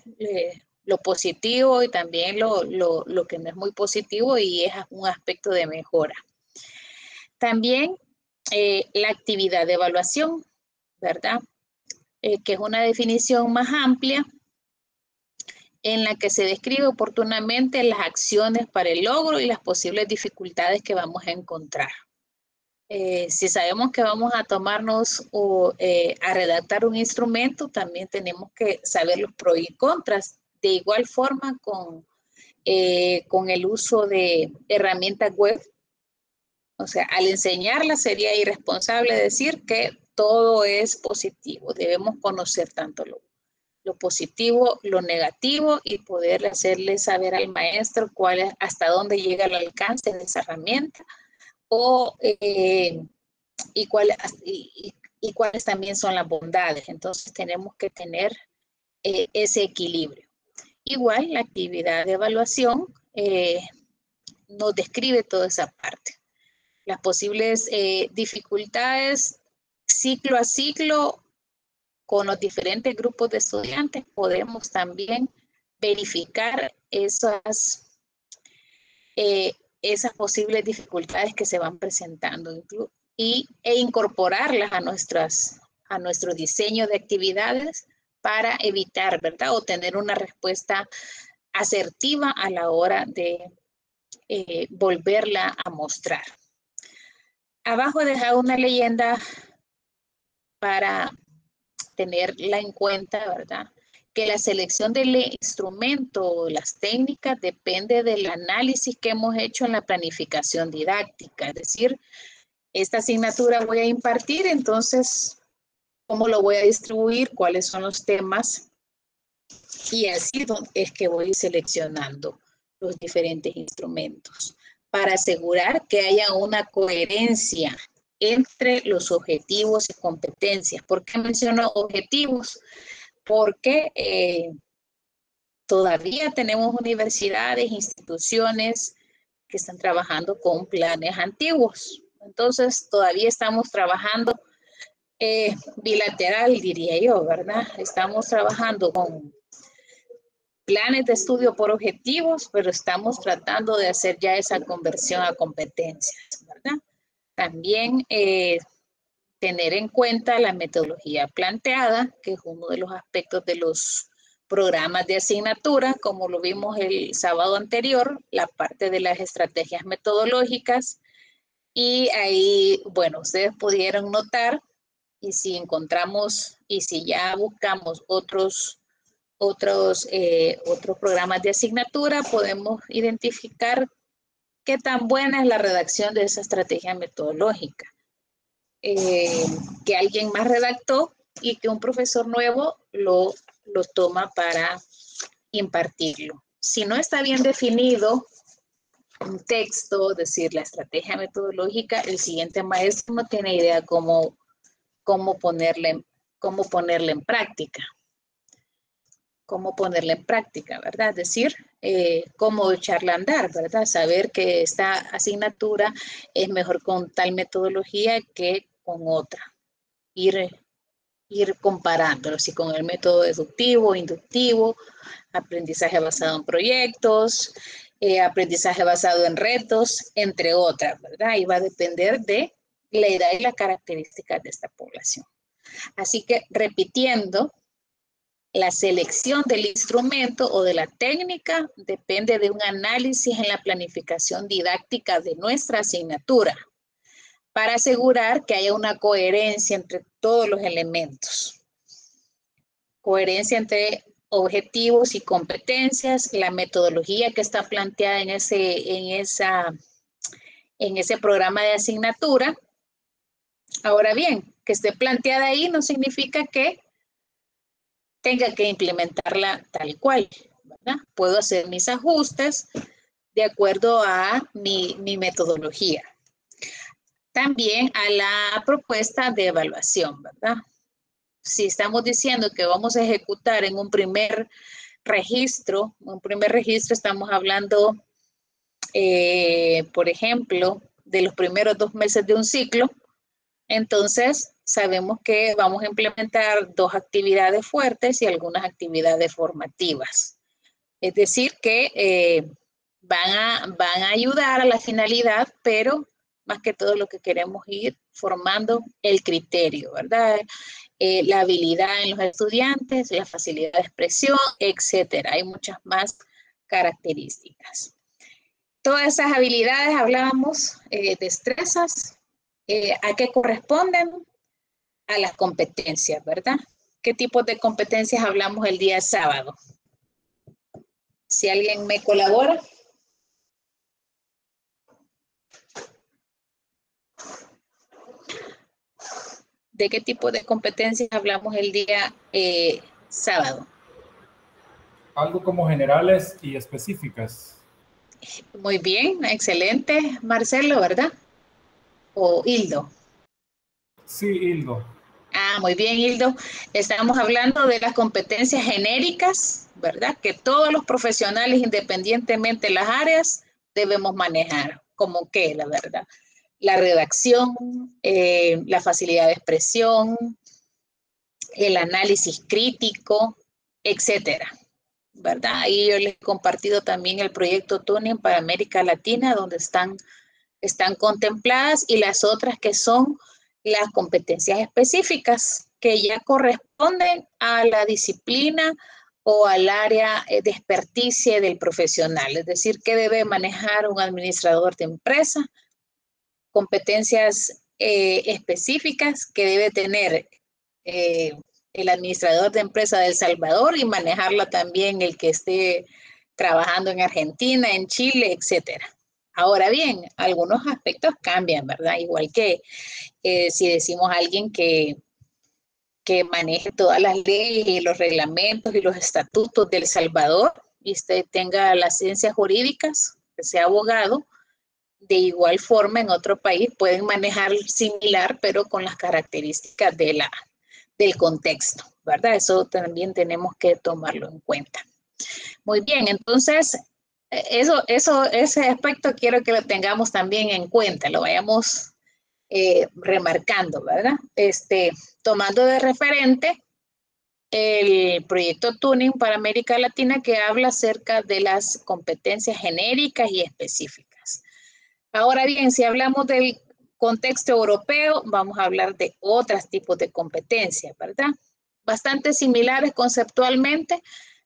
lo positivo y también lo que no es muy positivo y es un aspecto de mejora. También la actividad de evaluación, ¿verdad? Que es una definición más amplia en la que se describe oportunamente las acciones para el logro y las posibles dificultades que vamos a encontrar. Si sabemos que vamos a tomarnos o a redactar un instrumento, también tenemos que saber los pros y contras. De igual forma con el uso de herramientas web. O sea, al enseñarla sería irresponsable decir que todo es positivo. Debemos conocer tanto lo positivo, lo negativo y poder hacerle saber al maestro hasta dónde llega el alcance de esa herramienta y y cuáles también son las bondades. Entonces tenemos que tener ese equilibrio. Igual la actividad de evaluación nos describe toda esa parte. Las posibles dificultades ciclo a ciclo con los diferentes grupos de estudiantes podemos también verificar esas posibles dificultades que se van presentando e incorporarlas a nuestro diseño de actividades para evitar, ¿verdad? O tener una respuesta asertiva a la hora de volverla a mostrar. Abajo he dejado una leyenda para tenerla en cuenta, ¿verdad? Que la selección del instrumento o las técnicas depende del análisis que hemos hecho en la planificación didáctica. Es decir, esta asignatura voy a impartir, entonces, ¿cómo lo voy a distribuir? ¿Cuáles son los temas? Y así es que voy seleccionando los diferentes instrumentos para asegurar que haya una coherencia entre los objetivos y competencias. ¿Por qué menciono objetivos? Porque todavía tenemos universidades, instituciones que están trabajando con planes antiguos. Entonces, todavía estamos trabajando bilateral, diría yo, ¿verdad? Estamos trabajando con planes de estudio por objetivos, pero estamos tratando de hacer ya esa conversión a competencias, ¿verdad? También tener en cuenta la metodología planteada, que es uno de los aspectos de los programas de asignatura, como lo vimos el sábado anterior, la parte de las estrategias metodológicas. Y ahí, bueno, ustedes pudieron notar, y si encontramos, y si ya buscamos otros programas de asignatura, podemos identificar qué tan buena es la redacción de esa estrategia metodológica. Que alguien más redactó y que un profesor nuevo lo toma para impartirlo. Si no está bien definido un texto, es decir, la estrategia metodológica, el siguiente maestro no tiene idea cómo ponerla en práctica. Cómo ponerla en práctica, ¿verdad? Es decir, cómo echarla a andar, ¿verdad? Saber que esta asignatura es mejor con tal metodología que con otra. Ir comparándolo, si con el método deductivo, inductivo, aprendizaje basado en proyectos, aprendizaje basado en retos, entre otras, ¿verdad? Y va a depender de la edad y las características de esta población. Así que, repitiendo, la selección del instrumento o de la técnica depende de un análisis en la planificación didáctica de nuestra asignatura para asegurar que haya una coherencia entre todos los elementos. Coherencia entre objetivos y competencias, la metodología que está planteada en ese programa de asignatura. Ahora bien, que esté planteada ahí no significa que tenga que implementarla tal cual, ¿verdad? Puedo hacer mis ajustes de acuerdo a mi metodología. También a la propuesta de evaluación, ¿verdad? Si estamos diciendo que vamos a ejecutar en un primer registro estamos hablando, por ejemplo, de los primeros 2 meses de un ciclo, entonces sabemos que vamos a implementar 2 actividades fuertes y algunas actividades formativas. Es decir, que van a ayudar a la finalidad, pero más que todo lo que queremos ir formando el criterio, ¿verdad? La habilidad en los estudiantes, la facilidad de expresión, etcétera. Hay muchas más características. Todas esas habilidades, hablábamos, destrezas, ¿a qué corresponden? A las competencias, ¿verdad? ¿Qué tipo de competencias hablamos el día sábado? Si alguien me colabora. ¿De qué tipo de competencias hablamos el día sábado? Algo como generales y específicas. Muy bien, excelente, Marcelo, ¿verdad? O Hildo. Sí, Hildo. Muy bien, Hildo. Estamos hablando de las competencias genéricas, ¿verdad? Que todos los profesionales, independientemente de las áreas, debemos manejar. ¿Como qué, la verdad? La redacción, la facilidad de expresión, el análisis crítico, etcétera, ¿verdad? Ahí yo les he compartido también el proyecto Tuning para América Latina, donde están contempladas, y las otras que son las competencias específicas que ya corresponden a la disciplina o al área de experticia del profesional, es decir, qué debe manejar un administrador de empresa, competencias específicas que debe tener el administrador de empresa de El Salvador y manejarla también el que esté trabajando en Argentina, en Chile, etcétera. Ahora bien, algunos aspectos cambian, ¿verdad? Igual que si decimos a alguien que maneje todas las leyes y los reglamentos y los estatutos de El Salvador y usted tenga las ciencias jurídicas, que sea abogado, de igual forma en otro país pueden manejar similar, pero con las características del contexto, ¿verdad? Eso también tenemos que tomarlo en cuenta. Muy bien, entonces, ese aspecto quiero que lo tengamos también en cuenta, lo vayamos remarcando, ¿verdad? Tomando de referente el proyecto Tuning para América Latina, que habla acerca de las competencias genéricas y específicas. Ahora bien, si hablamos del contexto europeo, vamos a hablar de otros tipos de competencias, ¿verdad? Bastante similares conceptualmente,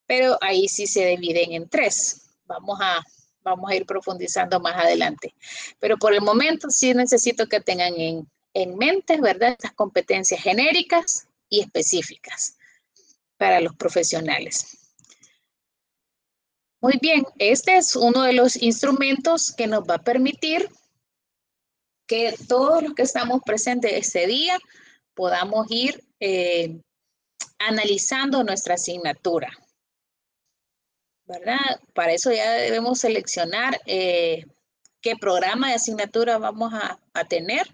pero ahí sí se dividen en tres. Vamos a ir profundizando más adelante. Pero por el momento sí necesito que tengan en mente, ¿verdad? Estas competencias genéricas y específicas para los profesionales. Muy bien, este es uno de los instrumentos que nos va a permitir que todos los que estamos presentes este día podamos ir analizando nuestra asignatura, ¿verdad? Para eso ya debemos seleccionar qué programa de asignatura vamos a tener,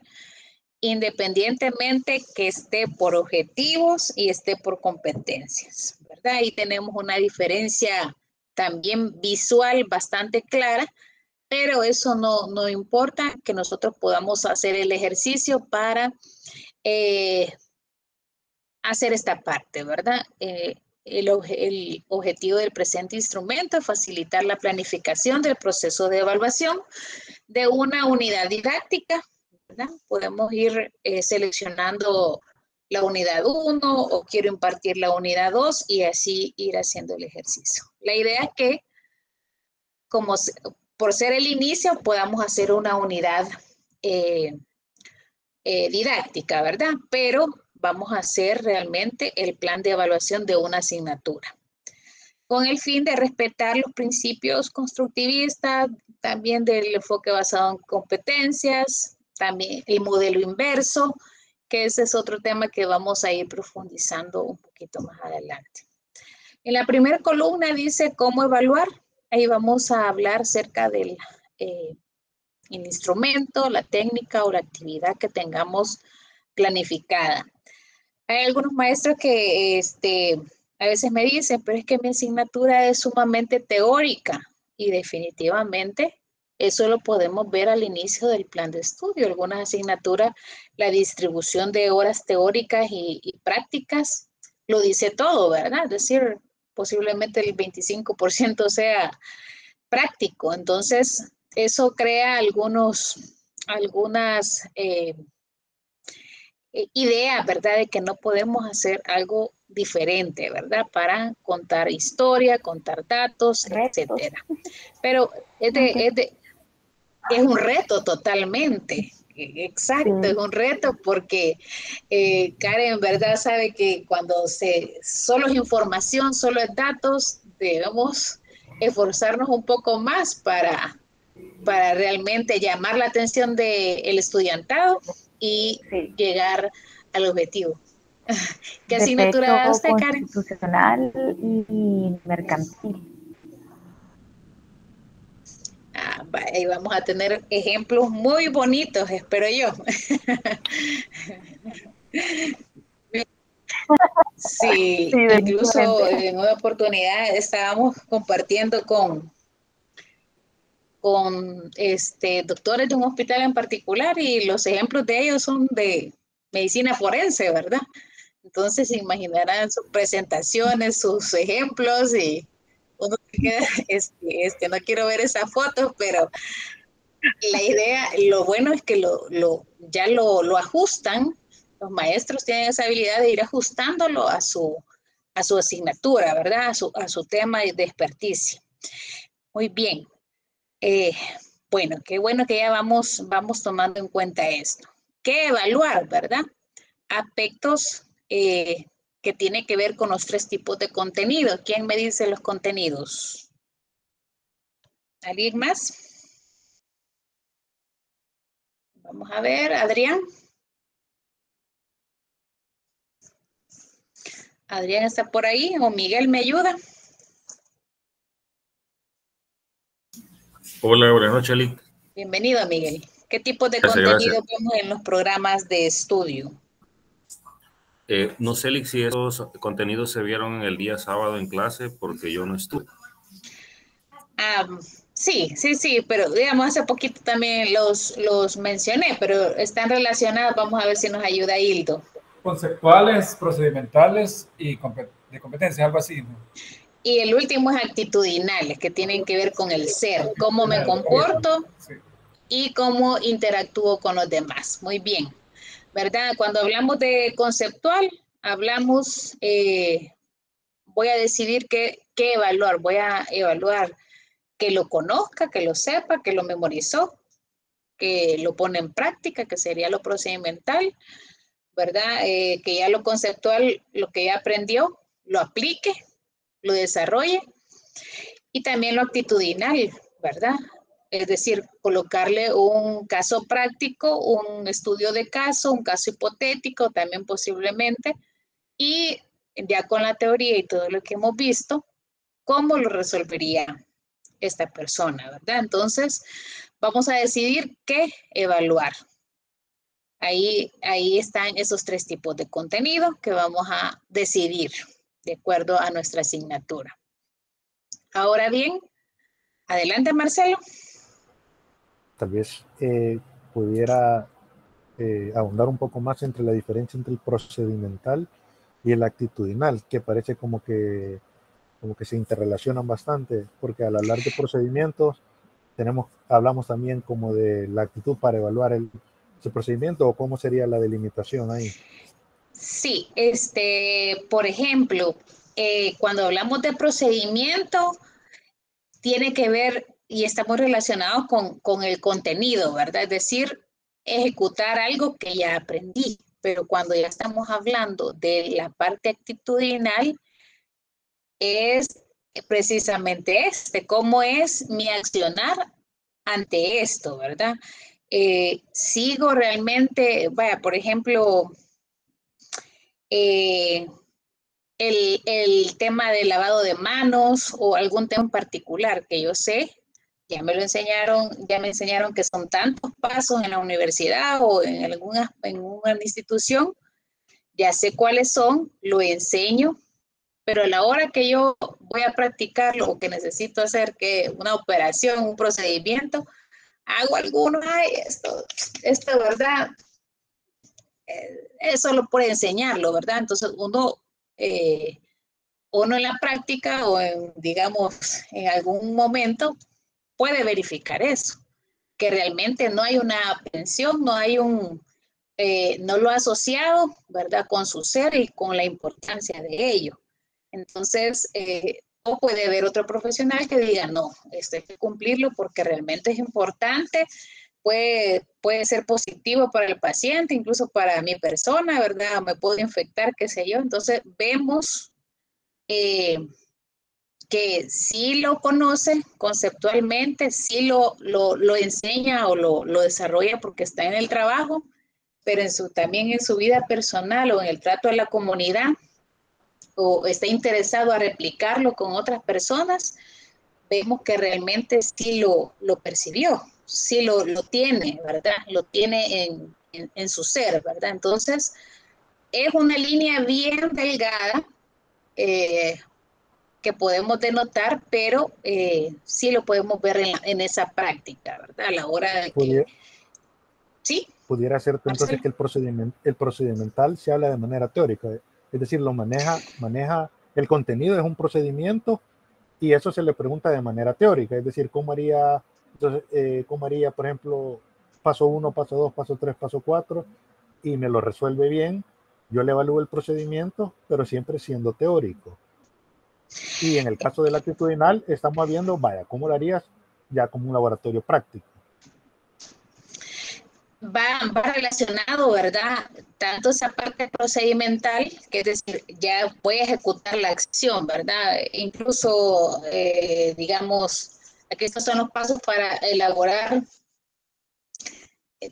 independientemente que esté por objetivos y esté por competencias, ¿verdad? Ahí tenemos una diferencia también visual bastante clara, pero eso no importa, que nosotros podamos hacer el ejercicio para hacer esta parte, ¿verdad? El objetivo del presente instrumento es facilitar la planificación del proceso de evaluación de una unidad didáctica, ¿verdad? Podemos ir seleccionando la unidad 1 o quiero impartir la unidad 2 y así ir haciendo el ejercicio. La idea es que, como por ser el inicio, podamos hacer una unidad didáctica, ¿verdad? Pero vamos a hacer realmente el plan de evaluación de una asignatura, con el fin de respetar los principios constructivistas, también del enfoque basado en competencias, también el modelo inverso, que ese es otro tema que vamos a ir profundizando un poquito más adelante. En la primera columna dice cómo evaluar. Ahí vamos a hablar acerca del instrumento, la técnica o la actividad que tengamos planificada. Hay algunos maestros que a veces me dicen, pero es que mi asignatura es sumamente teórica, y definitivamente eso lo podemos ver al inicio del plan de estudio. Algunas asignaturas, la distribución de horas teóricas y prácticas lo dice todo, ¿verdad? Es decir, posiblemente el 25% sea práctico. Entonces, eso crea algunas idea, ¿verdad? De que no podemos hacer algo diferente, ¿verdad? Para contar historia, contar datos, etcétera. Pero es un reto totalmente. Exacto, es un reto porque Karen, ¿verdad? Sabe que cuando solo es información, solo es datos, debemos esforzarnos un poco más para realmente llamar la atención del estudiantado y llegar al objetivo. ¿Qué asignatura da usted, Karen? Constitucional y mercantil. Ahí vamos a tener ejemplos muy bonitos, espero yo. Sí, Sí, incluso definitivamente. en una oportunidad estábamos compartiendo con doctores de un hospital en particular y los ejemplos de ellos son de medicina forense, ¿verdad? Entonces se imaginarán sus presentaciones, sus ejemplos y uno se queda, no quiero ver esas fotos, pero la idea, lo bueno es que ya lo ajustan, los maestros tienen esa habilidad de ir ajustándolo a su asignatura, ¿verdad? A su tema de experticia. Muy bien. Bueno, qué bueno que ya vamos tomando en cuenta esto. ¿Qué evaluar, verdad? Aspectos que tienen que ver con los 3 tipos de contenido. ¿Quién me dice los contenidos? ¿Alguien más? Vamos a ver, Adrián. Adrián está por ahí, o Miguel me ayuda. Hola, buenas noches, Lick. Bienvenido, Miguel. ¿Qué tipo de Gracias, contenido gracias. vemos en los programas de estudio? No sé, Lick, si esos contenidos se vieron el día sábado en clase, porque yo no estuve. Sí, pero digamos hace poquito también los mencioné, pero están relacionados. Vamos a ver si nos ayuda Hildo. Conceptuales, procedimentales y de competencia, algo así, ¿no? Y el último es actitudinales, que tienen que ver con el ser, cómo me comporto Sí. y cómo interactúo con los demás. Muy bien, ¿verdad? Cuando hablamos de conceptual, hablamos, voy a decidir qué evaluar. Voy a evaluar que lo conozca, que lo sepa, que lo memorizó, que lo pone en práctica, que sería lo procedimental, ¿verdad? Que ya lo conceptual, lo que ya aprendió, lo aplique, lo desarrolle, y también lo actitudinal, ¿verdad? Es decir, colocarle un caso práctico, un estudio de caso, un caso hipotético también posiblemente, y ya con la teoría y todo lo que hemos visto, ¿cómo lo resolvería esta persona, verdad? Entonces, vamos a decidir qué evaluar. Ahí están esos 3 tipos de contenido que vamos a decidir de acuerdo a nuestra asignatura. Ahora bien, adelante, Marcelo. Tal vez pudiera ahondar un poco más entre la diferencia entre el procedimental y el actitudinal, que parece como que se interrelacionan bastante, porque al hablar de procedimientos hablamos también como de la actitud para evaluar el procedimiento, o cómo sería la delimitación ahí. Sí, por ejemplo, cuando hablamos de procedimiento, tiene que ver y está muy relacionado con el contenido, ¿verdad? Es decir, ejecutar algo que ya aprendí, pero cuando ya estamos hablando de la parte actitudinal, es precisamente cómo es mi accionar ante esto, ¿verdad? Sigo realmente, vaya, por ejemplo, el tema del lavado de manos o algún tema en particular que yo sé, ya me enseñaron que son tantos pasos en la universidad o en una institución, ya sé cuáles son, lo enseño, pero a la hora que yo voy a practicarlo o que necesito hacer una operación, un procedimiento, hago algunos, esto, ¿verdad? Es solo por enseñarlo, ¿verdad? Entonces uno en la práctica o digamos, en algún momento puede verificar eso, que realmente no hay una aprehensión, no lo ha asociado, ¿verdad?, con su ser y con la importancia de ello. Entonces, o puede haber otro profesional que diga, no, esto hay que cumplirlo porque realmente es importante, puede ser positivo para el paciente, incluso para mi persona, ¿verdad? Me puedo infectar, qué sé yo. Entonces, vemos que sí lo conoce conceptualmente, sí lo enseña o lo desarrolla porque está en el trabajo, pero también en su vida personal o en el trato a la comunidad, o está interesado a replicarlo con otras personas, vemos que realmente sí lo percibió, sí lo tiene, ¿verdad? Lo tiene en su ser, ¿verdad? Entonces, es una línea bien delgada que podemos denotar, pero sí lo podemos ver en esa práctica, ¿verdad? A la hora de que... ¿Sí? Pudiera ser entonces que el procedimental se habla de manera teórica, es decir, lo maneja el contenido es un procedimiento y eso se le pregunta de manera teórica, es decir, cómo haría, por ejemplo, paso 1, paso 2, paso 3, paso 4, y me lo resuelve bien. Yo le evalúo el procedimiento, pero siempre siendo teórico. Y en el caso del actitudinal, estamos viendo, vaya, ¿cómo lo harías ya como un laboratorio práctico? Va relacionado, ¿verdad? Tanto esa parte procedimental, que es decir, ya voy a ejecutar la acción, ¿verdad? Incluso, digamos, aquí estos son los pasos para elaborar.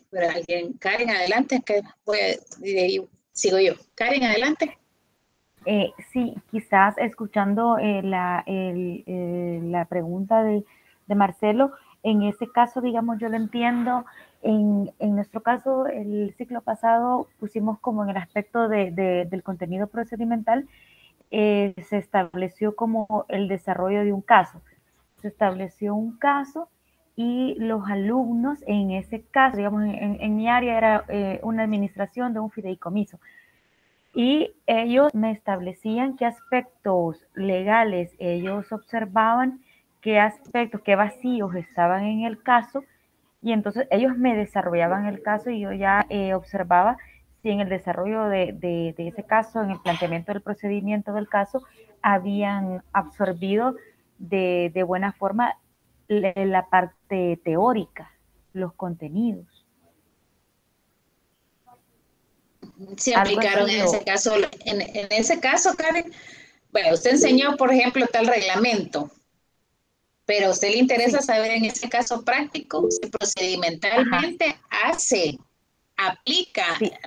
Pero alguien, Karen, adelante, que sigo yo. Karen, adelante. Sí, quizás escuchando la pregunta de Marcelo, en ese caso, digamos, yo lo entiendo. En nuestro caso, el ciclo pasado pusimos como en el aspecto del contenido procedimental, se estableció como el desarrollo de un caso. Se estableció un caso y los alumnos, en ese caso, digamos, en mi área era una administración de un fideicomiso. Y ellos me establecían qué aspectos legales ellos observaban, qué aspectos, qué vacíos estaban en el caso, y entonces ellos me desarrollaban el caso y yo ya observaba si en el desarrollo de ese caso, en el planteamiento del procedimiento del caso, habían absorbido de buena forma la parte teórica, los contenidos. Sí aplicaron en ese caso, Karen. Bueno, usted enseñó, por ejemplo, tal reglamento, pero a usted le interesa saber en ese caso práctico si procedimentalmente aplica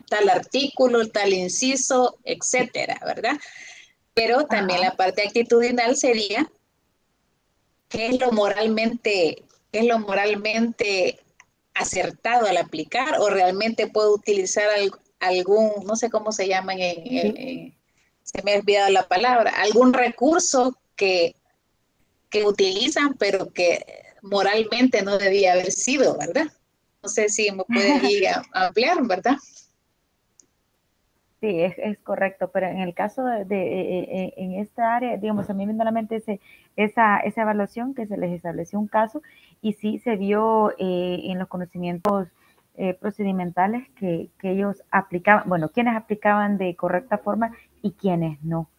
tal artículo, tal inciso, etcétera, ¿verdad? Pero también la parte actitudinal sería qué es lo moralmente acertado al aplicar, o realmente puedo utilizar algún, no sé cómo se llaman, se me ha olvidado la palabra, algún recurso que utilizan, pero que moralmente no debía haber sido, ¿verdad? No sé si me puede ir a ampliar, ¿verdad? Sí, es correcto, pero en el caso en esta área, digamos, a mí me viene a la mente esa evaluación que se les estableció un caso y sí se vio en los conocimientos procedimentales que ellos aplicaban, bueno, quienes aplicaban de correcta forma y quienes no.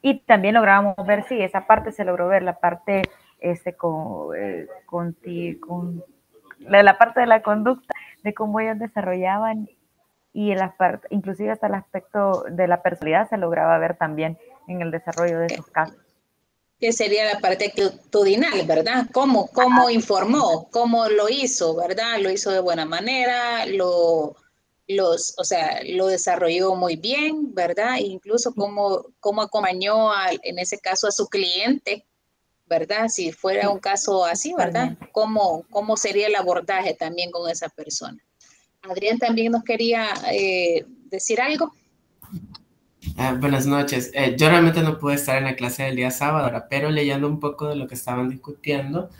Y también lográbamos ver, sí, esa parte se logró ver, la parte la parte de la conducta, de cómo ellos desarrollaban, y inclusive hasta el aspecto de la personalidad se lograba ver también en el desarrollo de esos casos. Que sería la parte actitudinal, ¿verdad? ¿Cómo informó? ¿Cómo lo hizo? ¿Verdad? Lo hizo de buena manera, lo desarrolló muy bien, ¿verdad? Incluso cómo acompañó en ese caso a su cliente, ¿verdad? Si fuera un caso así, ¿verdad? ¿Cómo sería el abordaje también con esa persona? Adrián también nos quería decir algo. Buenas noches. Yo realmente no pude estar en la clase del día sábado, pero leyendo un poco de lo que estaban discutiendo,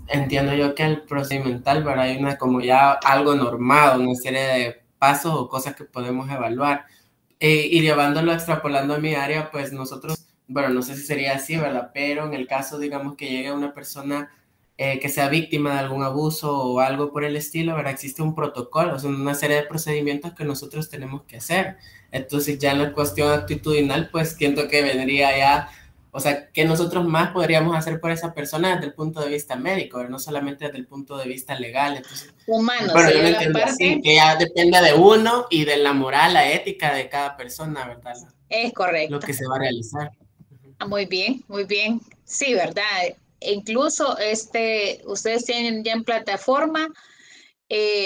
entiendo yo que el procedimental, ¿verdad? Hay como ya algo normado, una serie de pasos o cosas que podemos evaluar. Y llevándolo, extrapolando a mi área, pues nosotros, bueno, no sé si sería así, ¿verdad? Pero en el caso, digamos, que llegue una persona que sea víctima de algún abuso o algo por el estilo, ¿verdad? Existe un protocolo, o sea, una serie de procedimientos que nosotros tenemos que hacer. Entonces ya en la cuestión actitudinal, pues siento que vendría ya, o sea, que nosotros más podríamos hacer por esa persona desde el punto de vista médico, ¿verdad? No solamente desde el punto de vista legal. Entonces, humano, bueno, yo lo entiendo así, que ya depende de uno y de la moral, la ética de cada persona, ¿verdad? Es correcto. Lo que se va a realizar. Muy bien, muy bien. Sí, ¿verdad? E incluso ustedes tienen ya en plataforma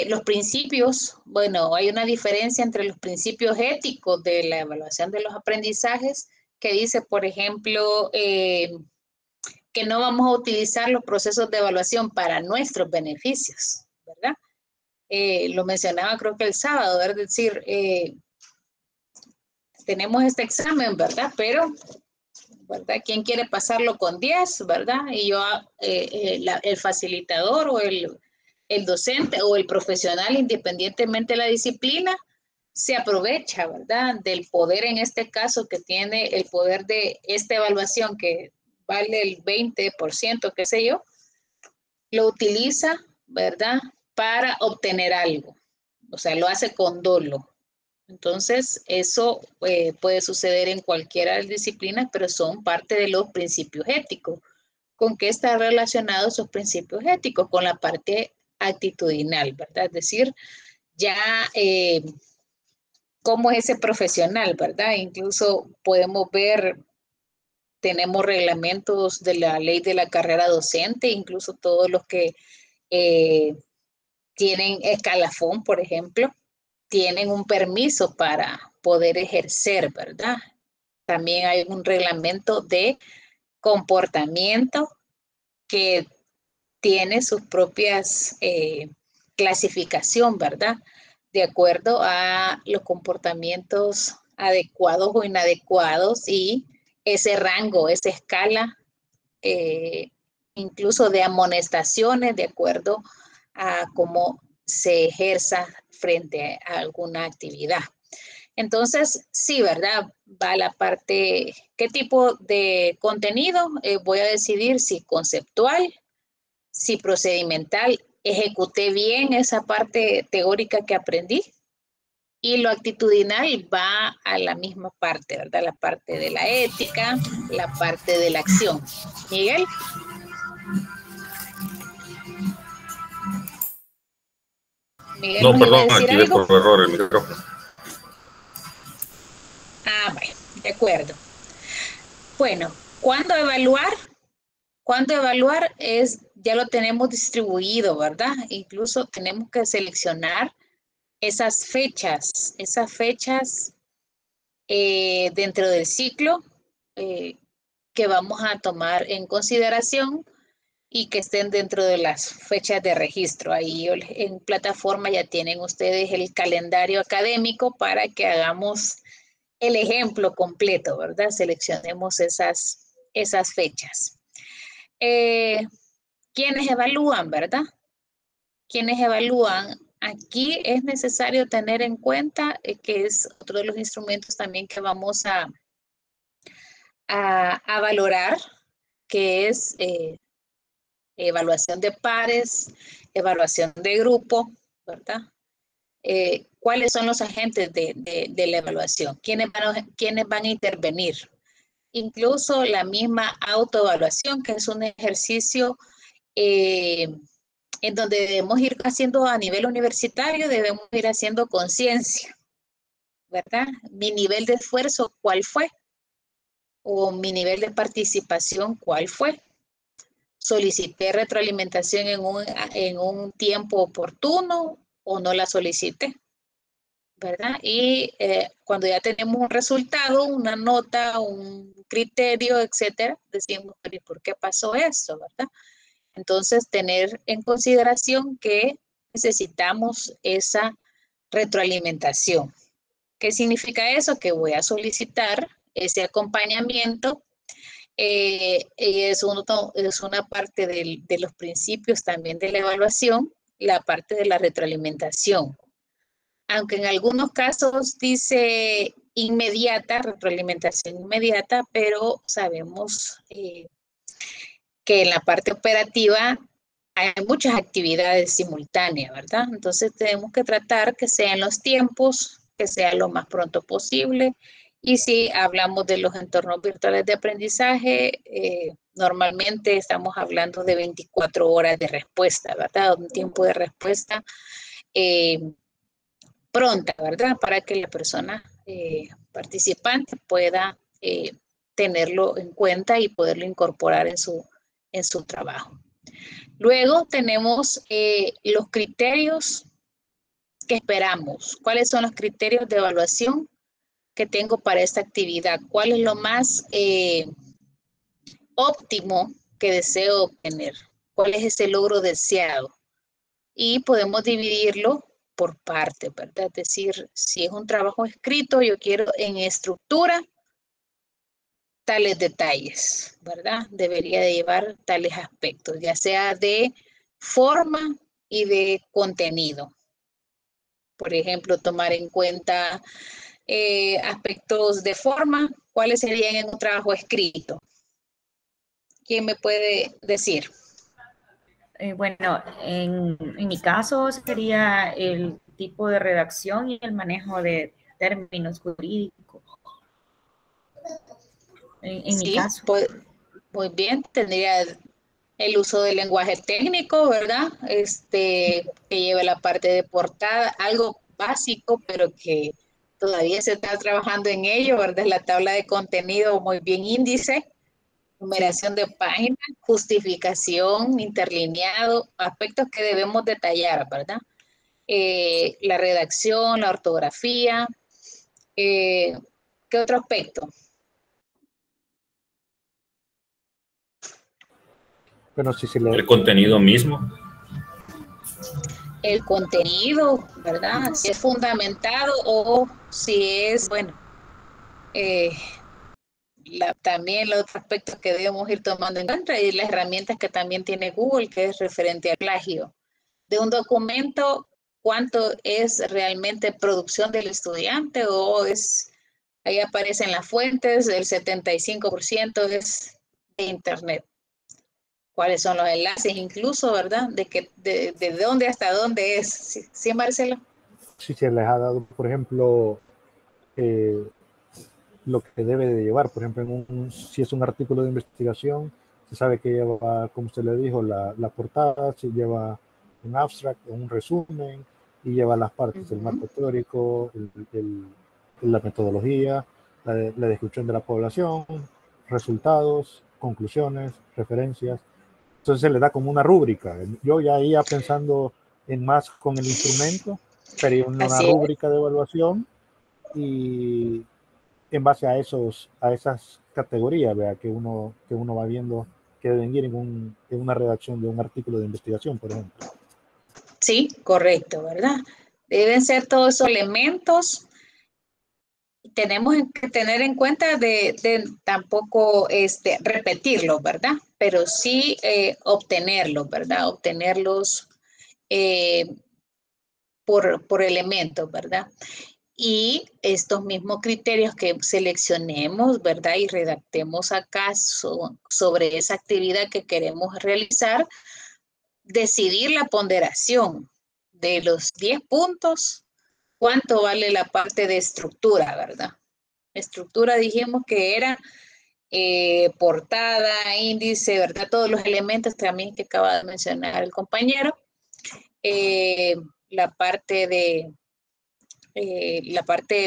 los principios. Bueno, hay una diferencia entre los principios éticos de la evaluación de los aprendizajes, que dice, por ejemplo, que no vamos a utilizar los procesos de evaluación para nuestros beneficios, ¿verdad? Lo mencionaba creo que el sábado, es decir, tenemos este examen, ¿verdad? Pero, ¿verdad? ¿Quién quiere pasarlo con 10, verdad? Y yo, el facilitador o el docente o el profesional, independientemente de la disciplina, se aprovecha, ¿verdad? Del poder en este caso que tiene el poder de esta evaluación que vale el 20%, qué sé yo, lo utiliza, ¿verdad? Para obtener algo. O sea, lo hace con dolo. Entonces, eso puede suceder en cualquiera de las disciplinas, pero son parte de los principios éticos. ¿Con qué están relacionados esos principios éticos? Con la parte actitudinal, ¿verdad? Es decir, ya cómo es ese profesional, ¿verdad? Incluso podemos ver, tenemos reglamentos de la ley de la carrera docente, incluso todos los que tienen escalafón, por ejemplo, tienen un permiso para poder ejercer, ¿verdad? También hay un reglamento de comportamiento que tiene sus propias clasificación, ¿verdad? De acuerdo a los comportamientos adecuados o inadecuados y ese rango, esa escala, incluso de amonestaciones, de acuerdo a cómo se ejerza frente a alguna actividad. Entonces, sí, ¿verdad? Va la parte, ¿qué tipo de contenido? Voy a decidir si conceptual, si procedimental, ejecuté bien esa parte teórica que aprendí. Y lo actitudinal va a la misma parte, ¿verdad? La parte de la ética, la parte de la acción. Miguel. Miguel, No, ¿nos iba a perdón, decir activé algo? por error el micrófono. Ah, bueno, de acuerdo. Bueno, ¿cuándo evaluar? ¿Cuándo evaluar? Ya lo tenemos distribuido, ¿verdad? Incluso tenemos que seleccionar esas fechas dentro del ciclo que vamos a tomar en consideración y que estén dentro de las fechas de registro. Ahí en plataforma ya tienen ustedes el calendario académico para que hagamos el ejemplo completo, ¿verdad? Seleccionemos esas fechas. ¿Quiénes evalúan, verdad? ¿Quiénes evalúan? Aquí es necesario tener en cuenta que es otro de los instrumentos también que vamos a valorar, que es evaluación de pares, evaluación de grupo, ¿verdad? ¿Cuáles son los agentes de la evaluación? ¿Quiénes van a intervenir? Incluso la misma autoevaluación, que es un ejercicio en donde debemos ir haciendo a nivel universitario, debemos ir haciendo conciencia, ¿verdad? Mi nivel de esfuerzo, ¿cuál fue? O mi nivel de participación, ¿cuál fue? ¿Solicité retroalimentación en un tiempo oportuno o no la solicité? ¿Verdad? Y cuando ya tenemos un resultado, una nota, un criterio, etcétera, decimos, ¿y por qué pasó esto? ¿Verdad? Entonces, tener en consideración que necesitamos esa retroalimentación. ¿Qué significa eso? Que voy a solicitar ese acompañamiento. Es una parte de los principios también de la evaluación, la parte de la retroalimentación. Aunque en algunos casos dice inmediata, retroalimentación inmediata, pero sabemos que en la parte operativa hay muchas actividades simultáneas, ¿verdad? Entonces tenemos que tratar que sean los tiempos, que sea lo más pronto posible. Y si hablamos de los entornos virtuales de aprendizaje, normalmente estamos hablando de 24 horas de respuesta, ¿verdad? Un tiempo de respuesta pronta, ¿verdad? Para que la persona participante pueda tenerlo en cuenta y poderlo incorporar en su trabajo. Luego tenemos los criterios que esperamos. ¿Cuáles son los criterios de evaluación que tengo para esta actividad? ¿Cuál es lo más óptimo que deseo obtener? ¿Cuál es ese logro deseado? Y podemos dividirlo por parte, ¿verdad? Es decir, si es un trabajo escrito, yo quiero en estructura tales detalles, ¿verdad? Debería de llevar tales aspectos, ya sea de forma y de contenido. Por ejemplo, tomar en cuenta aspectos de forma, ¿cuáles serían en un trabajo escrito? ¿Quién me puede decir? Bueno, en mi caso sería el tipo de redacción y el manejo de términos jurídicos. En mi Sí, caso. pues, muy bien, tendría el uso del lenguaje técnico, ¿verdad? Que lleva la parte de portada, algo básico, pero que todavía se está trabajando en ello, ¿verdad? La tabla de contenido, muy bien, índice, numeración de páginas, justificación, interlineado, aspectos que debemos detallar, ¿verdad? La redacción, la ortografía. ¿Qué otro aspecto? Bueno, si se le... El contenido mismo. El contenido, ¿verdad? Si es fundamentado o si es, bueno, también los otros aspectos que debemos ir tomando en cuenta y las herramientas que también tiene Google, que es referente al plagio. De un documento, ¿cuánto es realmente producción del estudiante o es, ahí aparecen las fuentes, el 75% es de Internet? ¿Cuáles son los enlaces incluso, verdad? De dónde hasta dónde es. ¿Sí, sí, Marcelo? Si se les ha dado, por ejemplo, lo que debe de llevar, por ejemplo, si es un artículo de investigación, se sabe que lleva, como usted le dijo, la portada, si lleva un abstract o un resumen, y lleva las partes del marco teórico, la metodología, la descripción de la población, resultados, conclusiones, referencias. Entonces se le da como una rúbrica. Yo ya iba pensando en más con el instrumento, pero una Así es. rúbrica de evaluación y en base a esas categorías, ¿verdad? Que uno va viendo que deben ir en una redacción de un artículo de investigación, por ejemplo. Sí, correcto, ¿verdad? Deben ser todos esos elementos. Tenemos que tener en cuenta de tampoco repetirlos, ¿verdad? Pero sí obtenerlos, ¿verdad? Obtenerlos por elementos, ¿verdad? Y estos mismos criterios que seleccionemos, ¿verdad? Y redactemos acá sobre esa actividad que queremos realizar, decidir la ponderación de los 10 puntos, cuánto vale la parte de estructura, ¿verdad? Estructura dijimos que era portada, índice, ¿verdad? Todos los elementos también que acaba de mencionar el compañero. La parte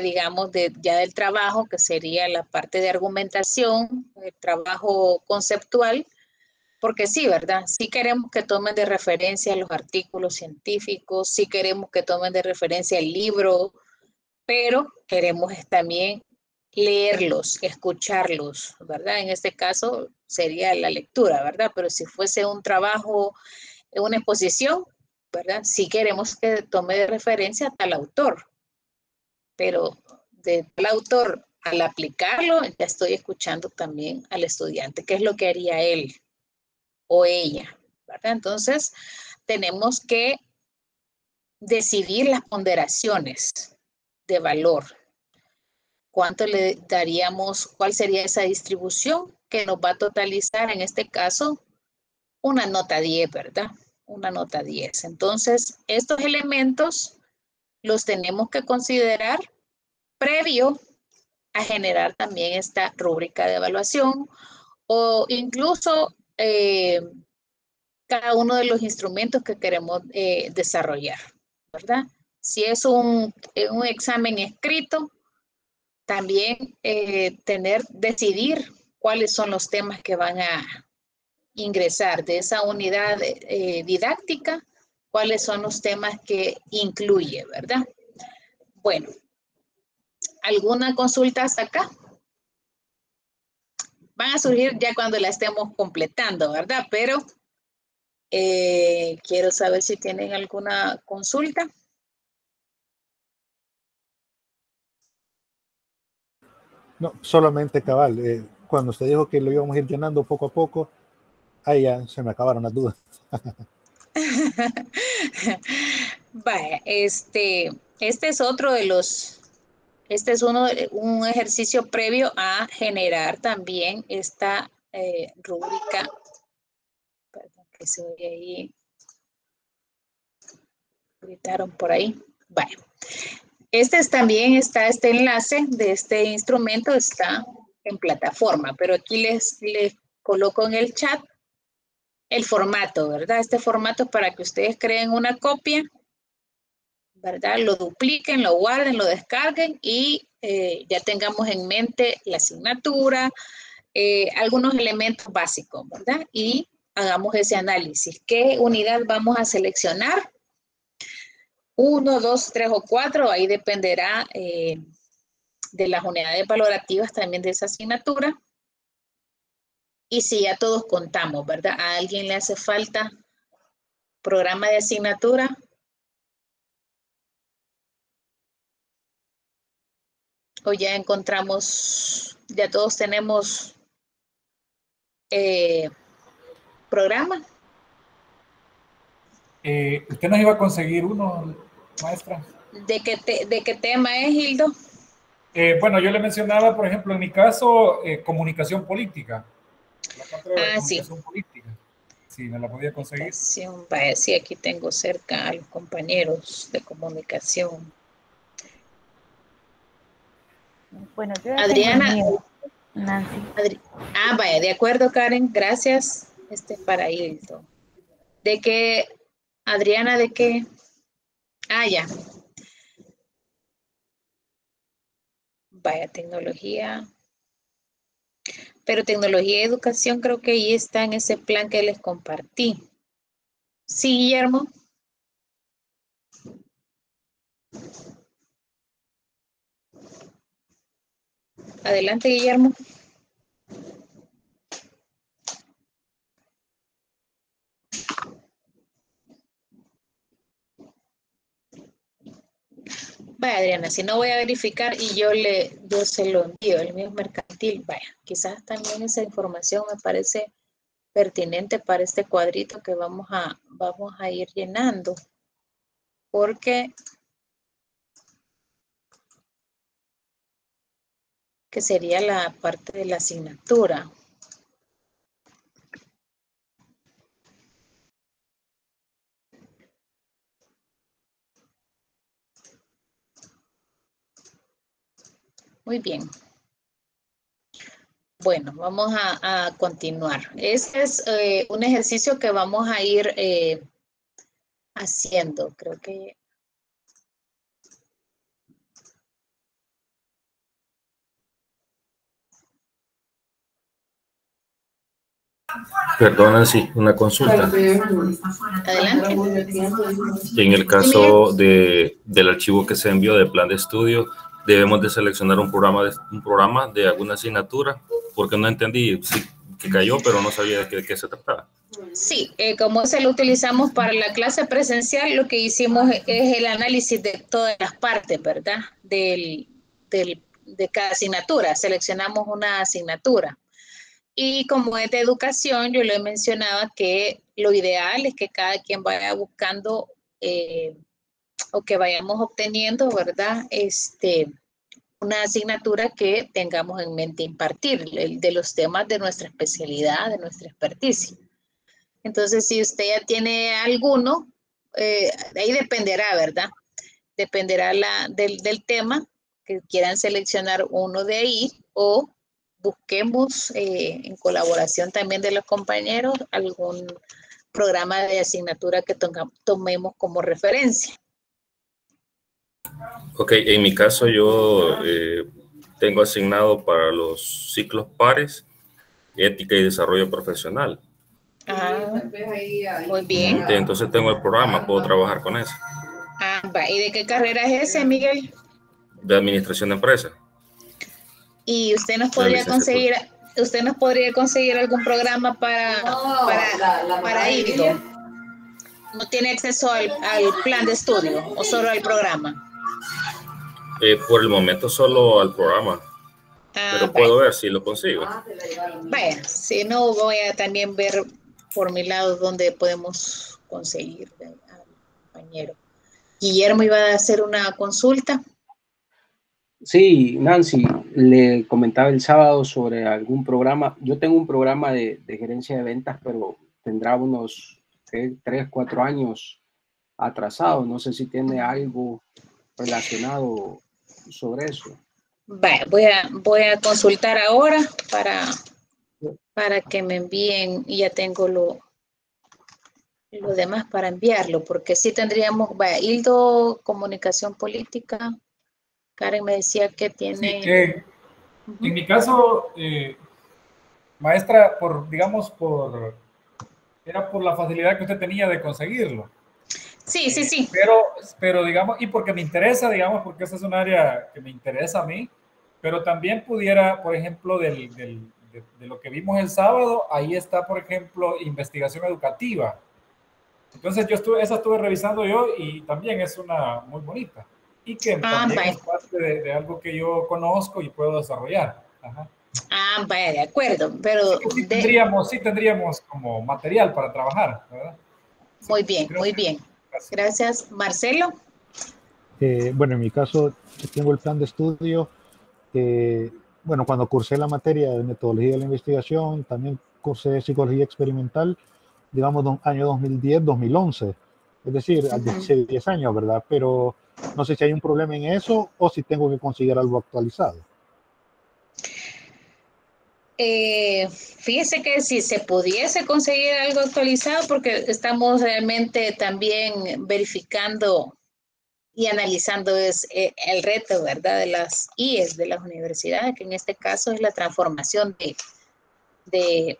digamos, ya del trabajo, que sería la parte de argumentación, el trabajo conceptual, porque sí, ¿verdad? Sí queremos que tomen de referencia los artículos científicos, sí queremos que tomen de referencia el libro, pero queremos también leerlos, escucharlos, ¿verdad? En este caso sería la lectura, ¿verdad? Pero si fuese un trabajo, una exposición, ¿verdad? Sí queremos que tome de referencia a tal autor, pero de tal autor al aplicarlo, ya estoy escuchando también al estudiante, qué es lo que haría él o ella, ¿verdad? Entonces, tenemos que decidir las ponderaciones de valor. ¿Cuánto le daríamos? ¿Cuál sería esa distribución que nos va a totalizar, en este caso, una nota 10, ¿verdad? Una nota 10. Entonces, estos elementos los tenemos que considerar previo a generar también esta rúbrica de evaluación o incluso cada uno de los instrumentos que queremos desarrollar, ¿verdad? Si es un examen escrito, también decidir cuáles son los temas que van a ingresar de esa unidad didáctica, cuáles son los temas que incluye, ¿verdad? Bueno, ¿alguna consulta hasta acá? Van a surgir ya cuando la estemos completando, ¿verdad? Pero quiero saber si tienen alguna consulta. No, solamente cabal. Cuando usted dijo que lo íbamos a ir llenando poco a poco, ahí ya se me acabaron las dudas. Vaya, este es otro de los, este es un ejercicio previo a generar también esta rúbrica. Perdón, que se oye ahí. Gritaron por ahí. Vaya. También está este enlace de este instrumento, está en plataforma, pero aquí les coloco en el chat el formato, ¿verdad? Este formato para que ustedes creen una copia, ¿verdad? Lo dupliquen, lo guarden, lo descarguen y ya tengamos en mente la asignatura, algunos elementos básicos, ¿verdad? Y hagamos ese análisis. ¿Qué unidad vamos a seleccionar? 1, 2, 3 o 4, ahí dependerá de las unidades valorativas también de esa asignatura. Y si ya todos contamos, ¿verdad? ¿A alguien le hace falta programa de asignatura? ¿O ya encontramos, ya todos tenemos programa? ¿Usted nos iba a conseguir uno, maestra? ¿De qué tema es, Hildo? Bueno, yo le mencionaba, por ejemplo, en mi caso, comunicación política. La cátedra de comunicación política. Sí, me la podía conseguir. Vaya, sí, aquí tengo cerca a los compañeros de comunicación. Bueno, yo Adriana. Nancy. Vaya, de acuerdo, Karen, gracias. Para Hildo. ¿De qué, Adriana, de qué? Ya. Vaya, tecnología. Pero tecnología y educación creo que ahí está en ese plan que les compartí. Sí, Guillermo. Adelante, Guillermo. Vaya, Adriana, si no voy a verificar y yo se lo envío, el mío es mercantil. Vaya, quizás también esa información me parece pertinente para este cuadrito que vamos a ir llenando. Porque que sería la parte de la asignatura. Muy bien. Bueno, vamos a continuar. Este es un ejercicio que vamos a ir haciendo. Creo que... Perdona, sí, una consulta. Adelante. En el caso del archivo que se envió del plan de estudio, debemos de seleccionar un programa de alguna asignatura, porque no entendí, sí, que cayó, pero no sabía de qué se trataba. Sí, como se lo utilizamos para la clase presencial, lo que hicimos es el análisis de todas las partes, ¿verdad? De cada asignatura. Seleccionamos una asignatura. Y como es de educación, yo le mencionaba que lo ideal es que cada quien vaya buscando o que vayamos obteniendo, ¿verdad? Una asignatura que tengamos en mente impartir, de los temas de nuestra especialidad, de nuestra experticia. Entonces, si usted ya tiene alguno, ahí dependerá, ¿verdad? Dependerá del tema que quieran seleccionar uno de ahí o busquemos en colaboración también de los compañeros algún programa de asignatura que tomemos como referencia. Ok, en mi caso yo tengo asignado para los ciclos pares ética y desarrollo profesional. Muy bien. Entonces tengo el programa, puedo trabajar con eso. ¿Y de qué carrera es ese, Miguel? De administración de empresas. ¿Y usted nos podría conseguir algún programa para Hildo? ¿No tiene acceso al plan de estudio o solo al programa? Por el momento solo al programa. Pero puedo ver si lo consigo. Vaya, si no, voy a también ver por mi lado dónde podemos conseguir al compañero. Guillermo iba a hacer una consulta. Sí, Nancy, le comentaba el sábado sobre algún programa. Yo tengo un programa de gerencia de ventas, pero tendrá unos 3, 4 años atrasado. No sé si tiene algo relacionado sobre eso. Voy a consultar ahora para que me envíen, y ya tengo lo demás para enviarlo, porque sí tendríamos, Hildo, comunicación política. Karen me decía que tiene... Sí, en mi caso, maestra, era por la facilidad que usted tenía de conseguirlo. Sí. Pero digamos, y porque me interesa, digamos, porque esa es un área que me interesa a mí, pero también pudiera, por ejemplo, de lo que vimos el sábado, ahí está, por ejemplo, investigación educativa. Entonces esa estuve revisando yo y también es una muy bonita. Y que también es parte de algo que yo conozco y puedo desarrollar. Ajá. Vaya, de acuerdo, pero... Sí tendríamos como material para trabajar, ¿verdad? Muy bien, muy bien. Gracias. Marcelo. Bueno, en mi caso, tengo el plan de estudio. Bueno, cuando cursé la materia de metodología de la investigación, también cursé psicología experimental, digamos, año 2010-2011. Es decir, hace 10 años, ¿verdad? Pero no sé si hay un problema en eso o si tengo que conseguir algo actualizado. Fíjese que si se pudiese conseguir algo actualizado, porque estamos realmente también verificando y analizando el reto, ¿verdad?, de las IES, de las universidades, que en este caso es la transformación de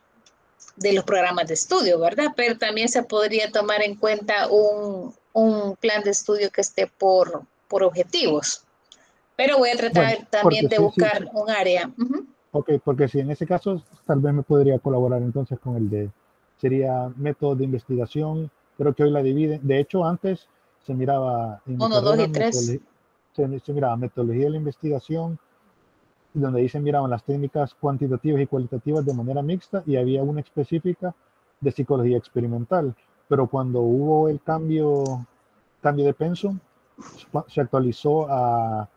los programas de estudio, ¿verdad? Pero también se podría tomar en cuenta un plan de estudio que esté por objetivos. Pero voy a tratar también de buscar un área. Ok, porque si en ese caso tal vez me podría colaborar entonces con sería métodos de investigación, creo que hoy la dividen. De hecho, antes se miraba en 1, 2 y 3. Se miraba metodología de la investigación, donde ahí se miraban las técnicas cuantitativas y cualitativas de manera mixta, y había una específica de psicología experimental. Pero cuando hubo el cambio de pensum, se actualizó a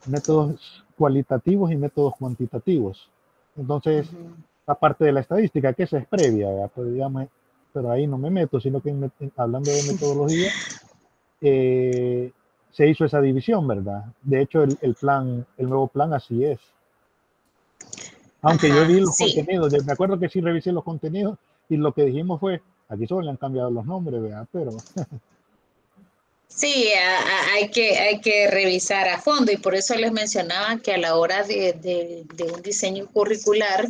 métodos cualitativos y métodos cuantitativos. Entonces, aparte de la estadística, que esa es previa, pues, digamos, pero ahí no me meto, sino que hablando de metodología, se hizo esa división, ¿verdad? De hecho, el nuevo plan así es. Aunque yo vi los contenidos, me acuerdo que sí revisé los contenidos y lo que dijimos fue, aquí solo le han cambiado los nombres, ¿verdad? Pero... Sí, hay que revisar a fondo, y por eso les mencionaba que a la hora de un diseño curricular,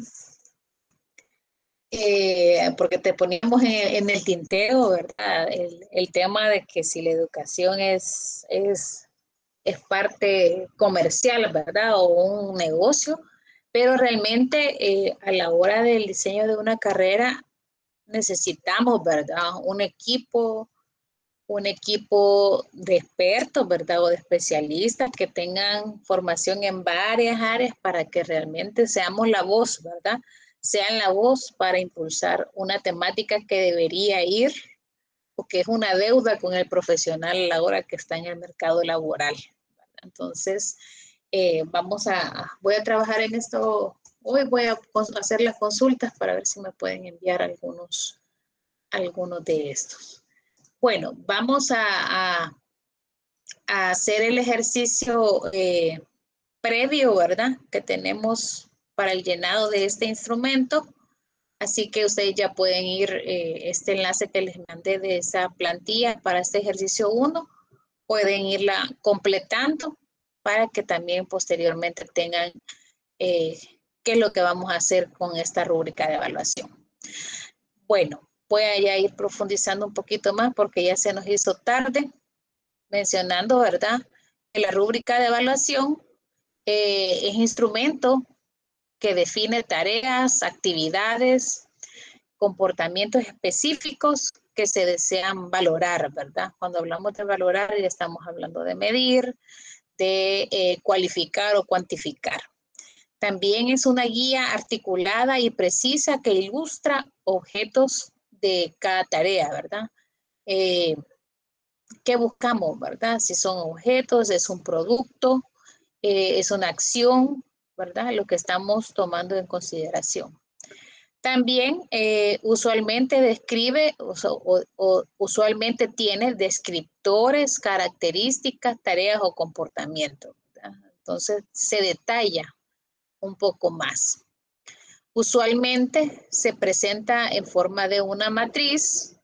porque te poníamos en el tintero, ¿verdad? El tema de que si la educación es parte comercial, ¿verdad? O un negocio, pero realmente a la hora del diseño de una carrera necesitamos, ¿verdad? Un equipo de expertos, ¿verdad? O de especialistas que tengan formación en varias áreas para que realmente seamos la voz, ¿verdad? Sean la voz para impulsar una temática que debería ir, o que es una deuda con el profesional a la hora que está en el mercado laboral, ¿verdad? Entonces, voy a trabajar en esto. Hoy voy a hacer las consultas para ver si me pueden enviar algunos de estos. Bueno, vamos a hacer el ejercicio previo, ¿verdad?, que tenemos para el llenado de este instrumento. Así que ustedes ya pueden ir, este enlace que les mandé de esa plantilla para este ejercicio 1, pueden irla completando para que también posteriormente tengan qué es lo que vamos a hacer con esta rúbrica de evaluación. Bueno, voy a ya ir profundizando un poquito más porque ya se nos hizo tarde, mencionando, ¿verdad?, que la rúbrica de evaluación es instrumento que define tareas, actividades, comportamientos específicos que se desean valorar, ¿verdad? Cuando hablamos de valorar, ya estamos hablando de medir, de cualificar o cuantificar. También es una guía articulada y precisa que ilustra objetos de cada tarea, ¿verdad? ¿Qué buscamos, verdad? Si son objetos, es un producto, es una acción, ¿verdad? Lo que estamos tomando en consideración. También usualmente describe o usualmente tiene descriptores, características, tareas o comportamientos, ¿verdad? Entonces se detalla un poco más. Usualmente se presenta en forma de una matriz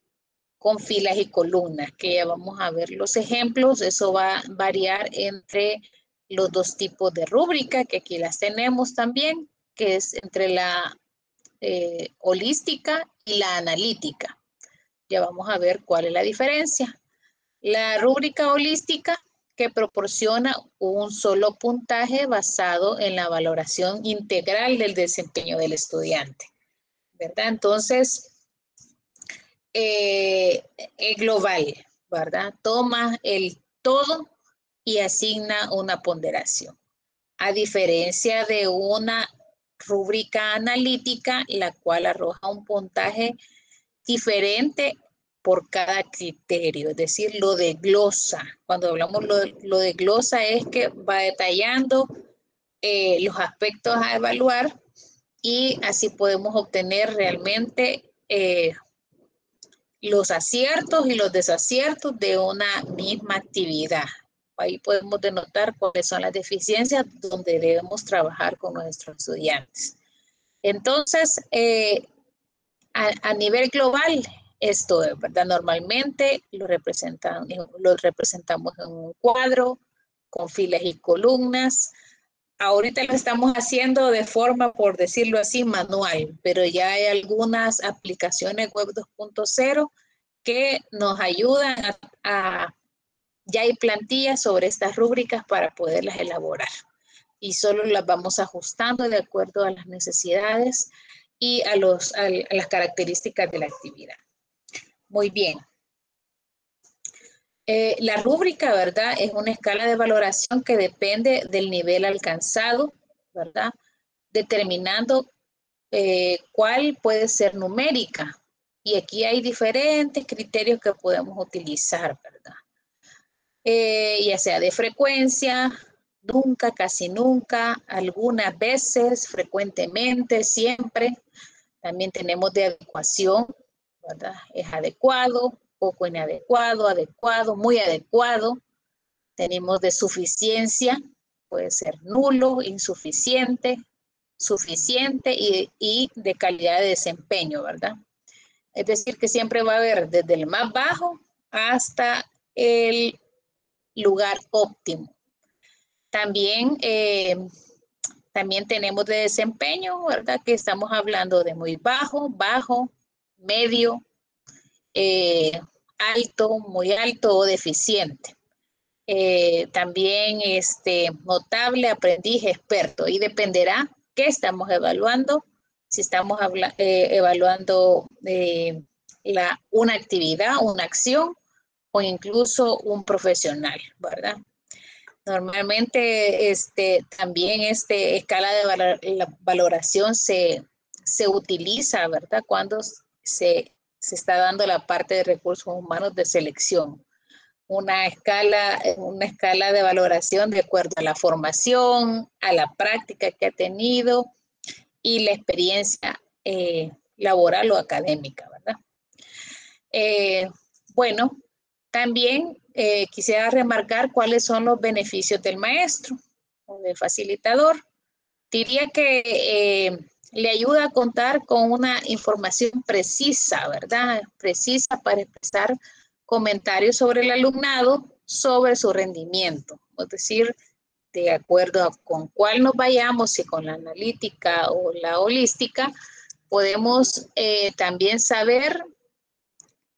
con filas y columnas, que ya vamos a ver los ejemplos. Eso va a variar entre los dos tipos de rúbrica, que aquí las tenemos también, que es entre la holística y la analítica. Ya vamos a ver cuál es la diferencia. La rúbrica holística, que proporciona un solo puntaje basado en la valoración integral del desempeño del estudiante, ¿verdad? Entonces, es global, ¿verdad? Toma el todo y asigna una ponderación. A diferencia de una rúbrica analítica, la cual arroja un puntaje diferente por cada criterio, es decir, lo desglosa. Cuando hablamos lo desglosa es que va detallando los aspectos a evaluar y así podemos obtener realmente los aciertos y los desaciertos de una misma actividad. Ahí podemos denotar cuáles son las deficiencias donde debemos trabajar con nuestros estudiantes. Entonces, a nivel global, esto es, ¿verdad? Normalmente lo representamos en un cuadro con filas y columnas. Ahorita lo estamos haciendo de forma, por decirlo así, manual, pero ya hay algunas aplicaciones web 2.0 que nos ayudan ya hay plantillas sobre estas rúbricas para poderlas elaborar. Y solo las vamos ajustando de acuerdo a las necesidades y a las características de la actividad. Muy bien. La rúbrica, ¿verdad? Es una escala de valoración que depende del nivel alcanzado, ¿verdad? Determinando cuál puede ser numérica. Y aquí hay diferentes criterios que podemos utilizar, ¿verdad? Ya sea de frecuencia, nunca, casi nunca, algunas veces, frecuentemente, siempre. También tenemos de adecuación, ¿verdad? Es adecuado, poco inadecuado, adecuado, muy adecuado. Tenemos de suficiencia, puede ser nulo, insuficiente, suficiente y de calidad de desempeño, ¿verdad? Es decir, que siempre va a haber desde el más bajo hasta el lugar óptimo. También, también tenemos de desempeño, ¿verdad? Que estamos hablando de muy bajo, bajo, medio, alto, muy alto o deficiente. También notable, aprendiz, experto. Y dependerá qué estamos evaluando. Si estamos evaluando una actividad, una acción o incluso un profesional, ¿verdad? Normalmente también escala de valoración se utiliza, ¿verdad? Cuando se está dando la parte de recursos humanos de selección. Una escala de valoración de acuerdo a la formación, a la práctica que ha tenido y la experiencia laboral o académica, ¿verdad? Bueno, también quisiera remarcar cuáles son los beneficios del maestro o del facilitador. Diría que le ayuda a contar con una información precisa, ¿verdad? Precisa para expresar comentarios sobre el alumnado, sobre su rendimiento. Es decir, de acuerdo a con cuál nos vayamos, si con la analítica o la holística, podemos también saber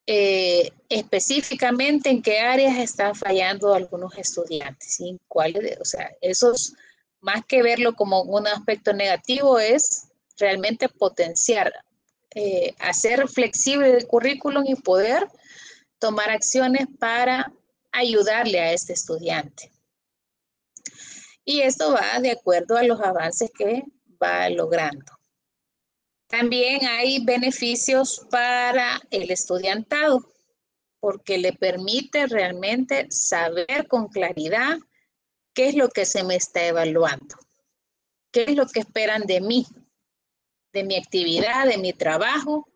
específicamente en qué áreas están fallando algunos estudiantes, ¿sí? ¿Cuáles? O sea, esos, más que verlo como un aspecto negativo, es realmente potenciar, hacer flexible el currículum y poder tomar acciones para ayudarle a este estudiante. Y esto va de acuerdo a los avances que va logrando. También hay beneficios para el estudiantado, porque le permite realmente saber con claridad qué es lo que se me está evaluando, qué es lo que esperan de mí, de mi actividad, de mi trabajo,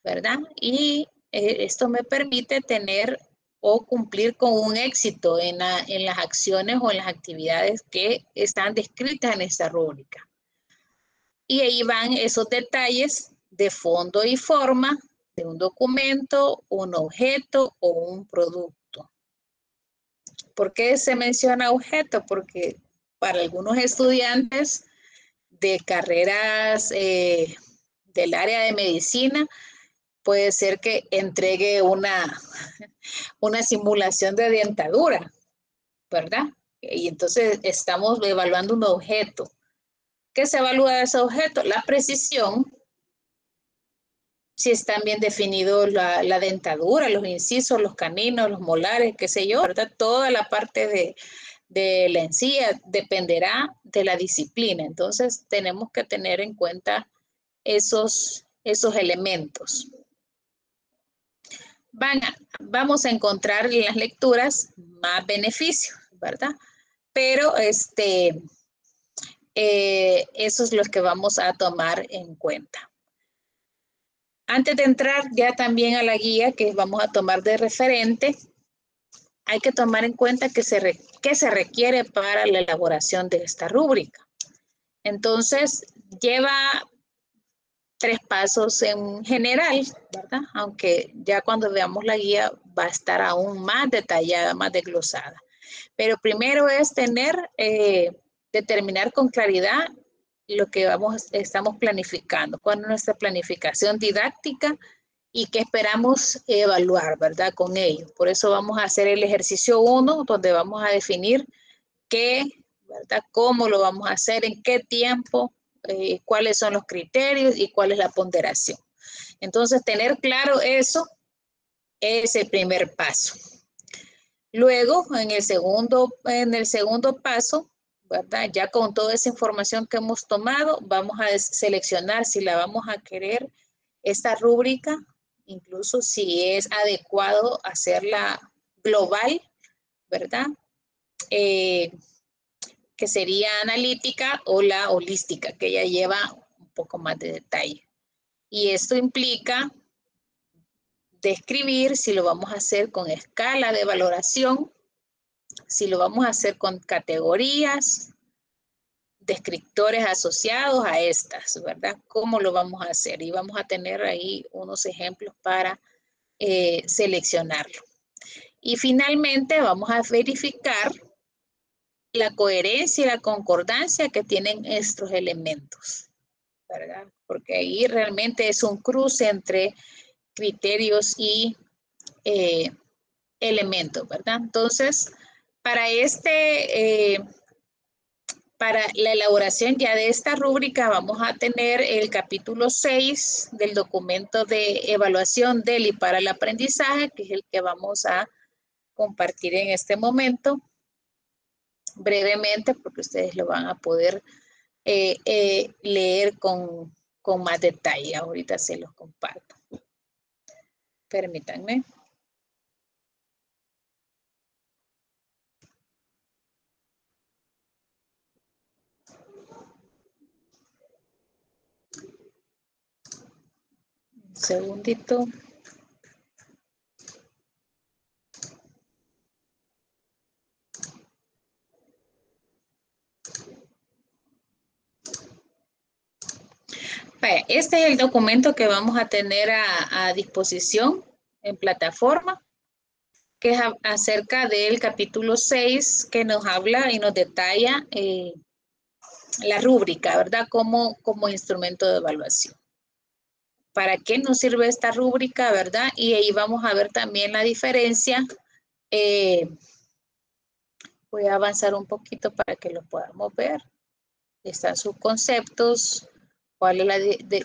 ¿verdad? Y esto me permite tener o cumplir con un éxito en las acciones o en las actividades que están descritas en esta rúbrica. Y ahí van esos detalles de fondo y forma de un documento, un objeto o un producto. ¿Por qué se menciona objeto? Porque para algunos estudiantes de carreras del área de medicina, puede ser que entregue una simulación de dentadura, ¿verdad? Y entonces estamos evaluando un objeto. ¿Qué se evalúa de ese objeto? La precisión, si están bien definidos la dentadura, los incisos, los caninos, los molares, qué sé yo, ¿verdad? Toda la parte de la encía dependerá de la disciplina. Entonces tenemos que tener en cuenta esos elementos. Vamos a encontrar en las lecturas más beneficios, ¿verdad? Pero eso es lo que vamos a tomar en cuenta. Antes de entrar ya también a la guía que vamos a tomar de referente, hay que tomar en cuenta qué se requiere para la elaboración de esta rúbrica. Entonces, lleva 3 pasos en general, ¿verdad? Aunque ya cuando veamos la guía va a estar aún más detallada, más desglosada. Pero primero es determinar con claridad lo que estamos planificando, cuál es nuestra planificación didáctica y qué esperamos evaluar, ¿verdad? Con ello. Por eso vamos a hacer el ejercicio 1, donde vamos a definir qué, ¿verdad? Cómo lo vamos a hacer, en qué tiempo, cuáles son los criterios y cuál es la ponderación. Entonces, tener claro eso es el primer paso. Luego, en el segundo paso, ¿verdad? Ya con toda esa información que hemos tomado, vamos a seleccionar si la vamos a querer, esta rúbrica, incluso si es adecuado hacerla global, ¿verdad? Que sería analítica, o la holística, que ya lleva un poco más de detalle. Y esto implica describir si lo vamos a hacer con escala de valoración, si lo vamos a hacer con categorías, descriptores asociados a estas, ¿verdad? ¿Cómo lo vamos a hacer? Y vamos a tener ahí unos ejemplos para seleccionarlo. Y finalmente vamos a verificar la coherencia y la concordancia que tienen estos elementos, ¿verdad? Porque ahí realmente es un cruce entre criterios y elementos, ¿verdad? Entonces, para la elaboración ya de esta rúbrica vamos a tener el capítulo 6 del documento de evaluación del y para el aprendizaje, que es el que vamos a compartir en este momento brevemente, porque ustedes lo van a poder leer con más detalle. Ahorita se los comparto. Permítanme. Un segundito. Este es el documento que vamos a tener a disposición en plataforma, que es acerca del capítulo 6, que nos habla y nos detalla la rúbrica, ¿verdad? Como instrumento de evaluación. ¿Para qué nos sirve esta rúbrica, verdad? Y ahí vamos a ver también la diferencia. Voy a avanzar un poquito para que lo podamos ver. Están sus conceptos. ¿Cuál es la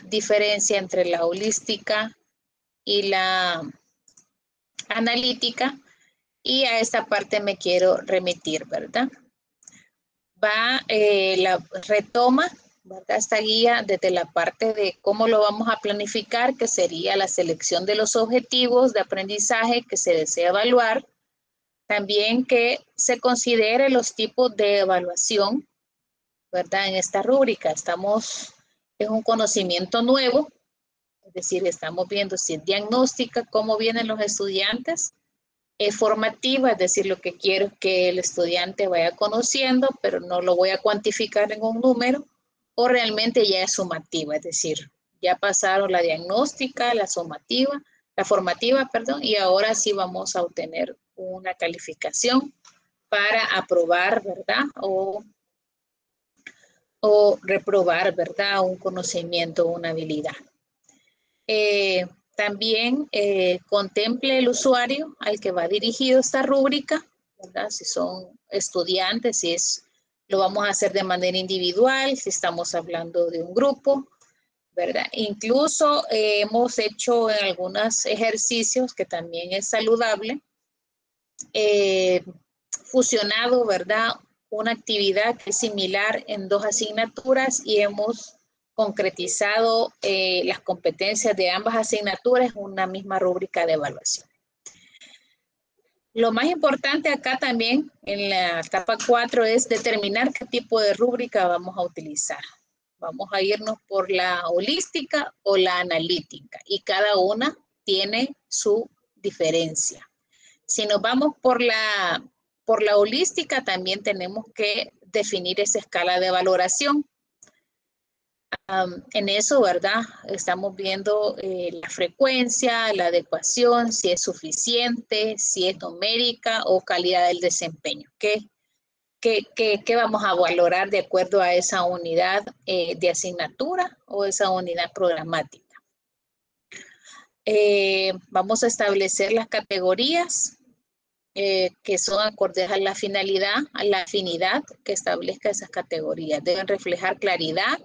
diferencia entre la holística y la analítica? Y a esta parte me quiero remitir, ¿verdad? retoma, ¿verdad?, esta guía desde la parte de cómo lo vamos a planificar, que sería la selección de los objetivos de aprendizaje que se desea evaluar. También que se considere los tipos de evaluación, ¿verdad? En esta rúbrica es un conocimiento nuevo, es decir, estamos viendo si es diagnóstica, cómo vienen los estudiantes, es formativa, es decir, lo que quiero es que el estudiante vaya conociendo, pero no lo voy a cuantificar en un número, o realmente ya es sumativa, es decir, ya pasaron la diagnóstica, la formativa, perdón, y ahora sí vamos a obtener una calificación para aprobar, ¿verdad? O reprobar, ¿verdad? Un conocimiento, una habilidad. También contemple el usuario al que va dirigido esta rúbrica, ¿verdad? Si son estudiantes, lo vamos a hacer de manera individual, si estamos hablando de un grupo, ¿verdad? Incluso hemos hecho en algunos ejercicios, que también es saludable, fusionado, ¿verdad?, una actividad que es similar en 2 asignaturas y hemos concretizado las competencias de ambas asignaturas en una misma rúbrica de evaluación. Lo más importante acá también en la etapa 4 es determinar qué tipo de rúbrica vamos a utilizar. Vamos a irnos por la holística o la analítica y cada una tiene su diferencia. Si nos vamos por la holística, también tenemos que definir esa escala de valoración. En eso, ¿verdad? Estamos viendo la frecuencia, la adecuación, si es suficiente, si es numérica o calidad del desempeño. ¿Qué vamos a valorar de acuerdo a esa unidad de asignatura o esa unidad programática? Vamos a establecer las categorías que son acordes a la finalidad, a la afinidad que establezca esas categorías. Deben reflejar claridad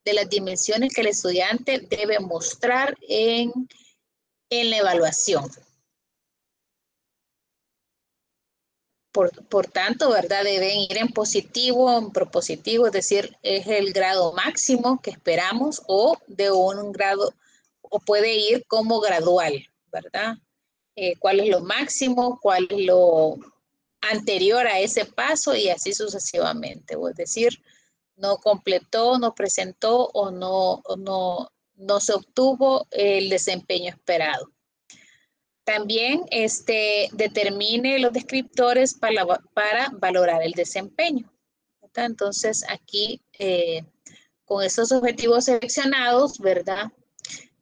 de las dimensiones que el estudiante debe mostrar en la evaluación. Por tanto, ¿verdad? Deben ir en positivo, en propositivo, es decir, es el grado máximo que esperamos o de un grado, o puede ir como gradual, ¿verdad? Cuál es lo máximo, cuál es lo anterior a ese paso y así sucesivamente. Es decir, no completó, no presentó o no se obtuvo el desempeño esperado. También determine los descriptores para valorar el desempeño. ¿Verdad? Entonces aquí con esos objetivos seleccionados, ¿verdad?,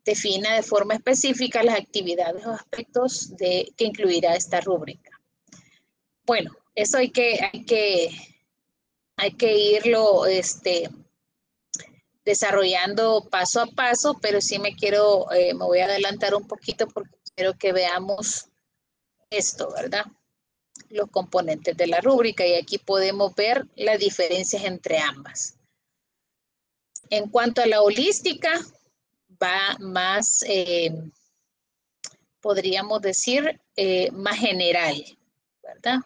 defina de forma específica las actividades o aspectos que incluirá esta rúbrica. Bueno, eso hay que irlo desarrollando paso a paso, pero sí me voy a adelantar un poquito porque quiero que veamos esto, ¿verdad? Los componentes de la rúbrica y aquí podemos ver las diferencias entre ambas. En cuanto a la holística, va más, podríamos decir, más general, ¿verdad?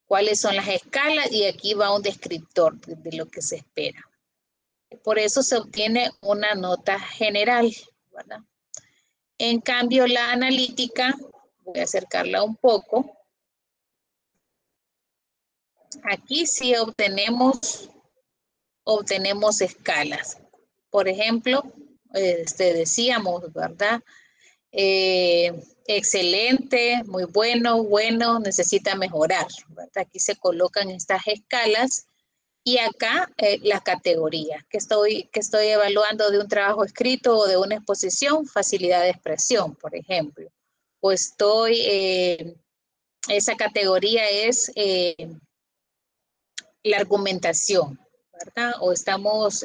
¿Cuáles son las escalas? Y aquí va un descriptor de lo que se espera. Por eso se obtiene una nota general, ¿verdad? En cambio, la analítica, voy a acercarla un poco. Aquí sí obtenemos escalas. Por ejemplo, decíamos, ¿verdad? Excelente, muy bueno, necesita mejorar, ¿verdad? Aquí se colocan estas escalas y acá las categorías que estoy evaluando de un trabajo escrito o de una exposición, facilidad de expresión, por ejemplo. O esa categoría es la argumentación, ¿verdad? O estamos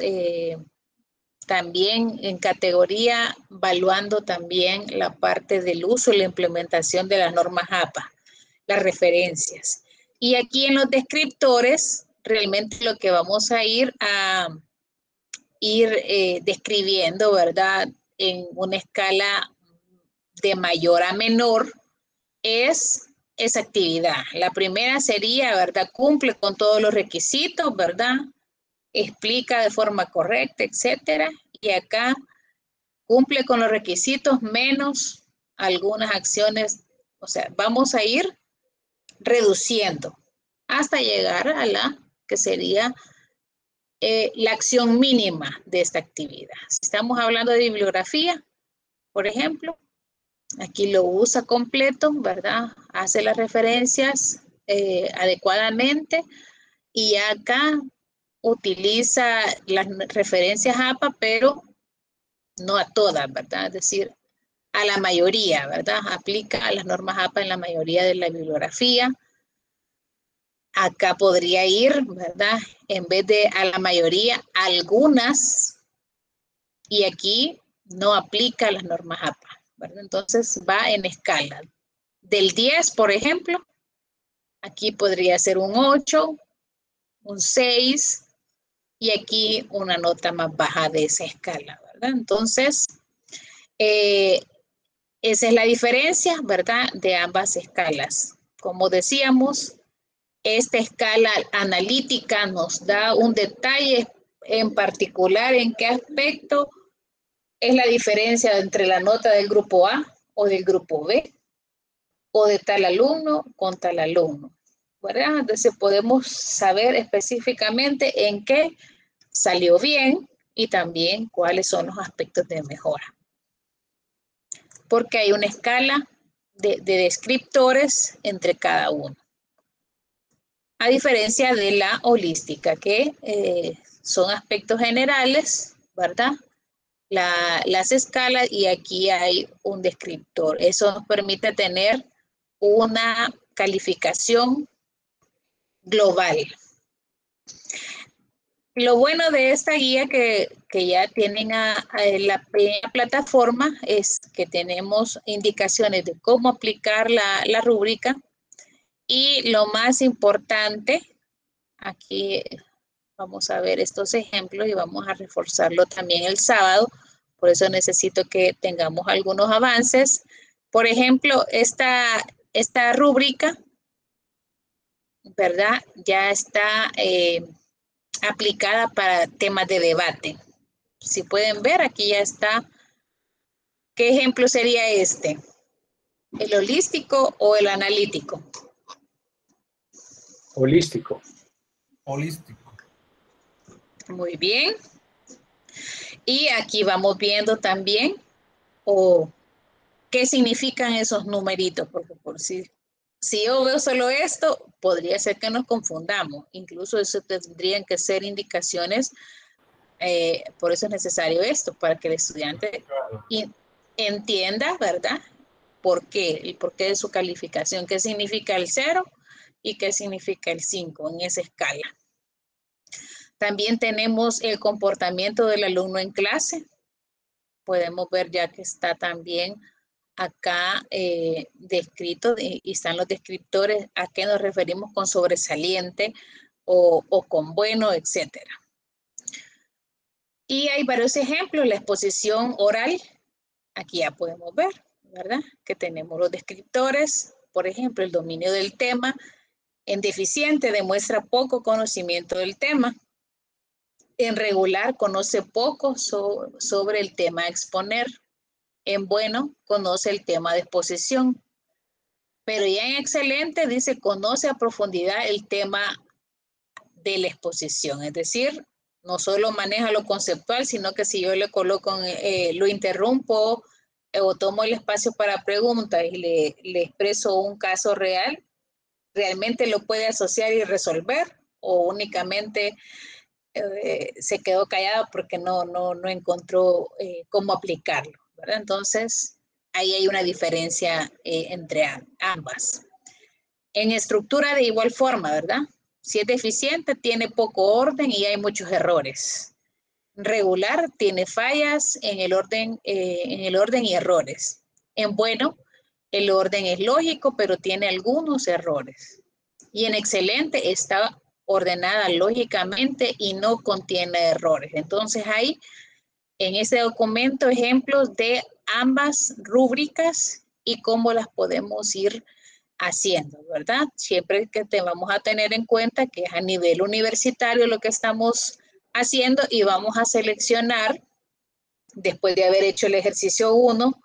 también en categoría evaluando también la parte del uso y la implementación de las normas APA, las referencias. Y aquí en los descriptores, realmente lo que vamos a ir describiendo, ¿verdad?, en una escala de mayor a menor, es esa actividad. La primera sería, ¿verdad? Cumple con todos los requisitos, ¿verdad? Explica de forma correcta, etcétera. Y acá cumple con los requisitos menos algunas acciones. O sea, vamos a ir reduciendo hasta llegar a la que sería la acción mínima de esta actividad. Si estamos hablando de bibliografía, por ejemplo, aquí lo usa completo, ¿verdad? Hace las referencias adecuadamente y acá utiliza las referencias APA, pero no a todas, ¿verdad? Es decir, a la mayoría, ¿verdad? Aplica a las normas APA en la mayoría de la bibliografía. Acá podría ir, ¿verdad? En vez de a la mayoría, algunas, y aquí no aplica las normas APA, ¿verdad? Entonces va en escala. Del 10, por ejemplo, aquí podría ser un 8, un 6, y aquí una nota más baja de esa escala, ¿verdad? Entonces, esa es la diferencia, ¿verdad? De ambas escalas. Como decíamos, esta escala analítica nos da un detalle en particular en qué aspecto es la diferencia entre la nota del grupo A o del grupo B o de tal alumno con tal alumno, ¿verdad? Entonces podemos saber específicamente en qué salió bien y también cuáles son los aspectos de mejora. Porque hay una escala de descriptores entre cada uno. A diferencia de la holística, que son aspectos generales, ¿verdad? Las escalas y aquí hay un descriptor. Eso nos permite tener una calificación global. Lo bueno de esta guía que ya tienen en la plataforma es que tenemos indicaciones de cómo aplicar la rúbrica. Y lo más importante, aquí vamos a ver estos ejemplos y vamos a reforzarlo también el sábado. Por eso necesito que tengamos algunos avances. Por ejemplo, esta rúbrica, ¿verdad? Ya está aplicada para temas de debate. Si pueden ver, aquí ya está. ¿Qué ejemplo sería este? ¿El holístico o el analítico? Holístico. Holístico. Muy bien. Y aquí vamos viendo también qué significan esos numeritos, porque por si yo veo solo esto, podría ser que nos confundamos. Incluso eso tendrían que ser indicaciones, por eso es necesario esto, para que el estudiante entienda, ¿verdad? El porqué de su calificación, qué significa el 0 y qué significa el 5 en esa escala. También tenemos el comportamiento del alumno en clase. Podemos ver ya que está también acá descrito y están los descriptores a qué nos referimos con sobresaliente o con bueno, etcétera. Y hay varios ejemplos. La exposición oral, aquí ya podemos ver, ¿verdad? Que tenemos los descriptores. Por ejemplo, el dominio del tema. En deficiente demuestra poco conocimiento del tema. En regular conoce poco sobre el tema a exponer. En bueno conoce el tema de exposición. Pero ya en excelente dice conoce a profundidad el tema de la exposición. Es decir, no solo maneja lo conceptual, sino que si yo le coloco, lo interrumpo o tomo el espacio para preguntas y le expreso un caso real, realmente lo puede asociar y resolver o únicamente se quedó callado porque no encontró cómo aplicarlo, ¿verdad? Entonces, ahí hay una diferencia entre ambas. En estructura de igual forma, ¿verdad? Si es deficiente, tiene poco orden y hay muchos errores. Regular, tiene fallas en el orden y errores. En bueno, el orden es lógico, pero tiene algunos errores. Y en excelente, está ordenada lógicamente y no contiene errores. Entonces hay en este documento ejemplos de ambas rúbricas y cómo las podemos ir haciendo, ¿verdad? Siempre que te vamos a tener en cuenta que es a nivel universitario lo que estamos haciendo y vamos a seleccionar, después de haber hecho el ejercicio 1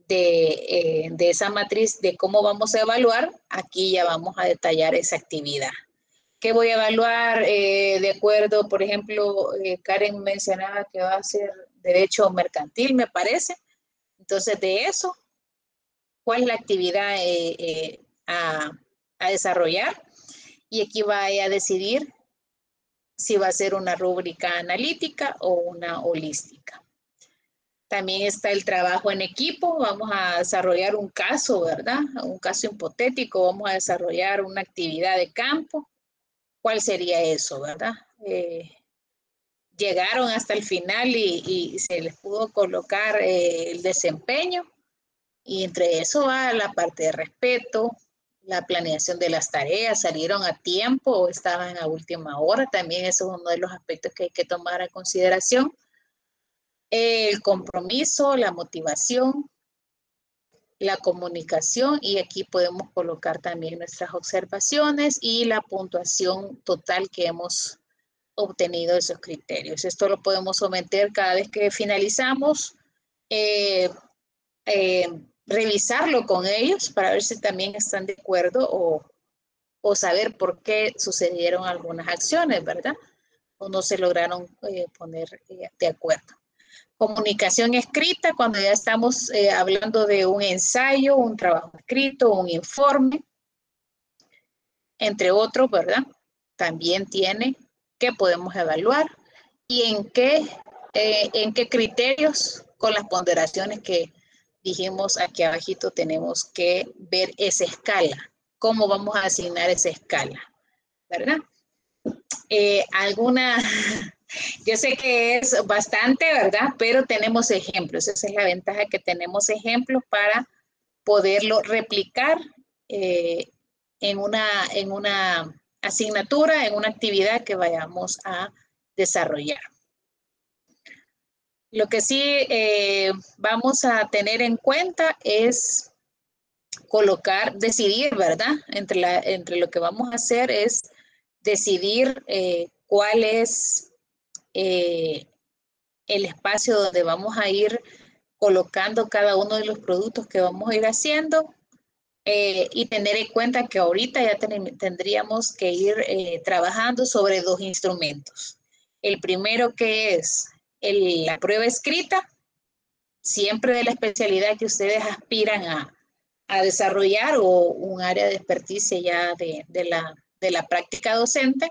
de esa matriz de cómo vamos a evaluar, aquí ya vamos a detallar esa actividad. ¿Qué voy a evaluar? De acuerdo, por ejemplo, Karen mencionaba que va a ser derecho mercantil, me parece. Entonces, de eso, ¿cuál es la actividad a desarrollar? Y aquí va a decidir si va a ser una rúbrica analítica o una holística. También está el trabajo en equipo. Vamos a desarrollar un caso, ¿verdad? Un caso hipotético. Vamos a desarrollar una actividad de campo. ¿Cuál sería eso, verdad? Llegaron hasta el final y se les pudo colocar el desempeño. Y entre eso va la parte de respeto, la planeación de las tareas, salieron a tiempo o estaban a última hora. También eso es uno de los aspectos que hay que tomar en consideración. El compromiso, la motivación, la comunicación, y aquí podemos colocar también nuestras observaciones y la puntuación total que hemos obtenido de esos criterios. Esto lo podemos someter cada vez que finalizamos, revisarlo con ellos para ver si también están de acuerdo o saber por qué sucedieron algunas acciones, ¿verdad? O no se lograron poner de acuerdo. Comunicación escrita, cuando ya estamos hablando de un ensayo, un trabajo escrito, un informe, entre otros, ¿verdad? También tiene qué podemos evaluar y en qué criterios, con las ponderaciones que dijimos aquí abajito, tenemos que ver esa escala. ¿Cómo vamos a asignar esa escala? ¿Verdad? Yo sé que es bastante, ¿verdad? Pero tenemos ejemplos. Esa es la ventaja, que tenemos ejemplos para poderlo replicar en una asignatura, en una actividad que vayamos a desarrollar. Lo que sí vamos a tener en cuenta es decidir, ¿verdad? Entre lo que vamos a hacer es decidir cuál es el espacio donde vamos a ir colocando cada uno de los productos que vamos a ir haciendo y tener en cuenta que ahorita ya tendríamos que ir trabajando sobre 2 instrumentos. El primero, que es la prueba escrita, siempre de la especialidad que ustedes aspiran a desarrollar, o un área de experticia ya de la práctica docente.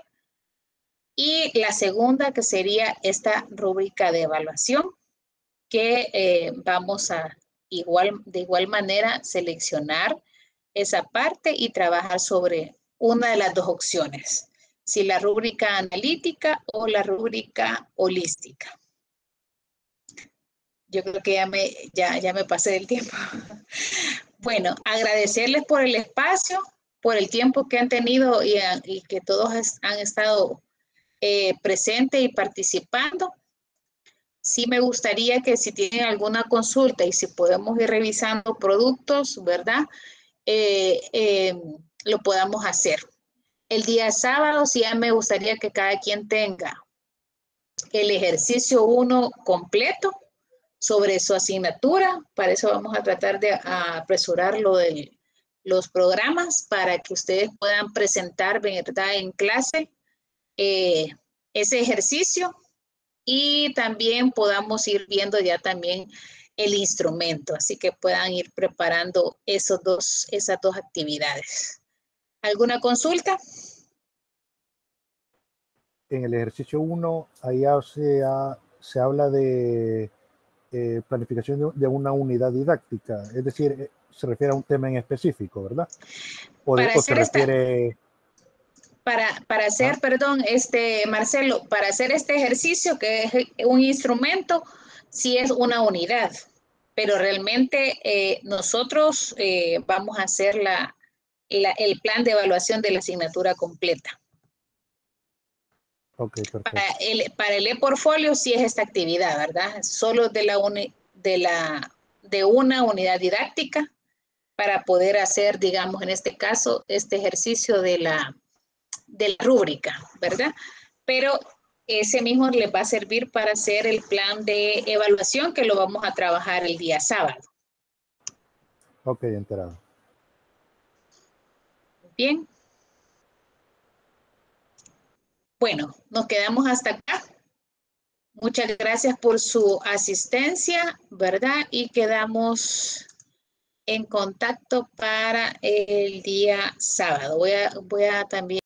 Y la segunda, que sería esta rúbrica de evaluación, que vamos a de igual manera seleccionar esa parte y trabajar sobre una de las 2 opciones, si la rúbrica analítica o la rúbrica holística. Yo creo que ya me pasé del tiempo. Bueno, agradecerles por el espacio, por el tiempo que han tenido y que todos han estado presentes y participando. Sí me gustaría que si tienen alguna consulta y si podemos ir revisando productos, ¿verdad? Lo podamos hacer. El día sábado sí ya me gustaría que cada quien tenga el ejercicio 1 completo sobre su asignatura. Para eso vamos a tratar de apresurar los programas para que ustedes puedan presentar, ¿verdad?, en clase ese ejercicio, y también podamos ir viendo ya también el instrumento, así que puedan ir preparando esas dos actividades. ¿Alguna consulta? En el ejercicio 1, ahí se habla de planificación de una unidad didáctica, es decir, se refiere a un tema en específico, ¿verdad? O se refiere... Para hacer, perdón, Marcelo, para hacer este ejercicio, que es un instrumento, sí es una unidad, pero realmente nosotros vamos a hacer el plan de evaluación de la asignatura completa. Ok, perfecto. Para el e-portfolio sí es esta actividad, ¿verdad? Solo de una unidad didáctica, para poder hacer, digamos, en este caso, este ejercicio de la rúbrica, ¿verdad? Pero ese mismo les va a servir para hacer el plan de evaluación que lo vamos a trabajar el día sábado. Ok, enterado. Bien. Bueno, nos quedamos hasta acá. Muchas gracias por su asistencia, ¿verdad? Y quedamos en contacto para el día sábado. Voy a también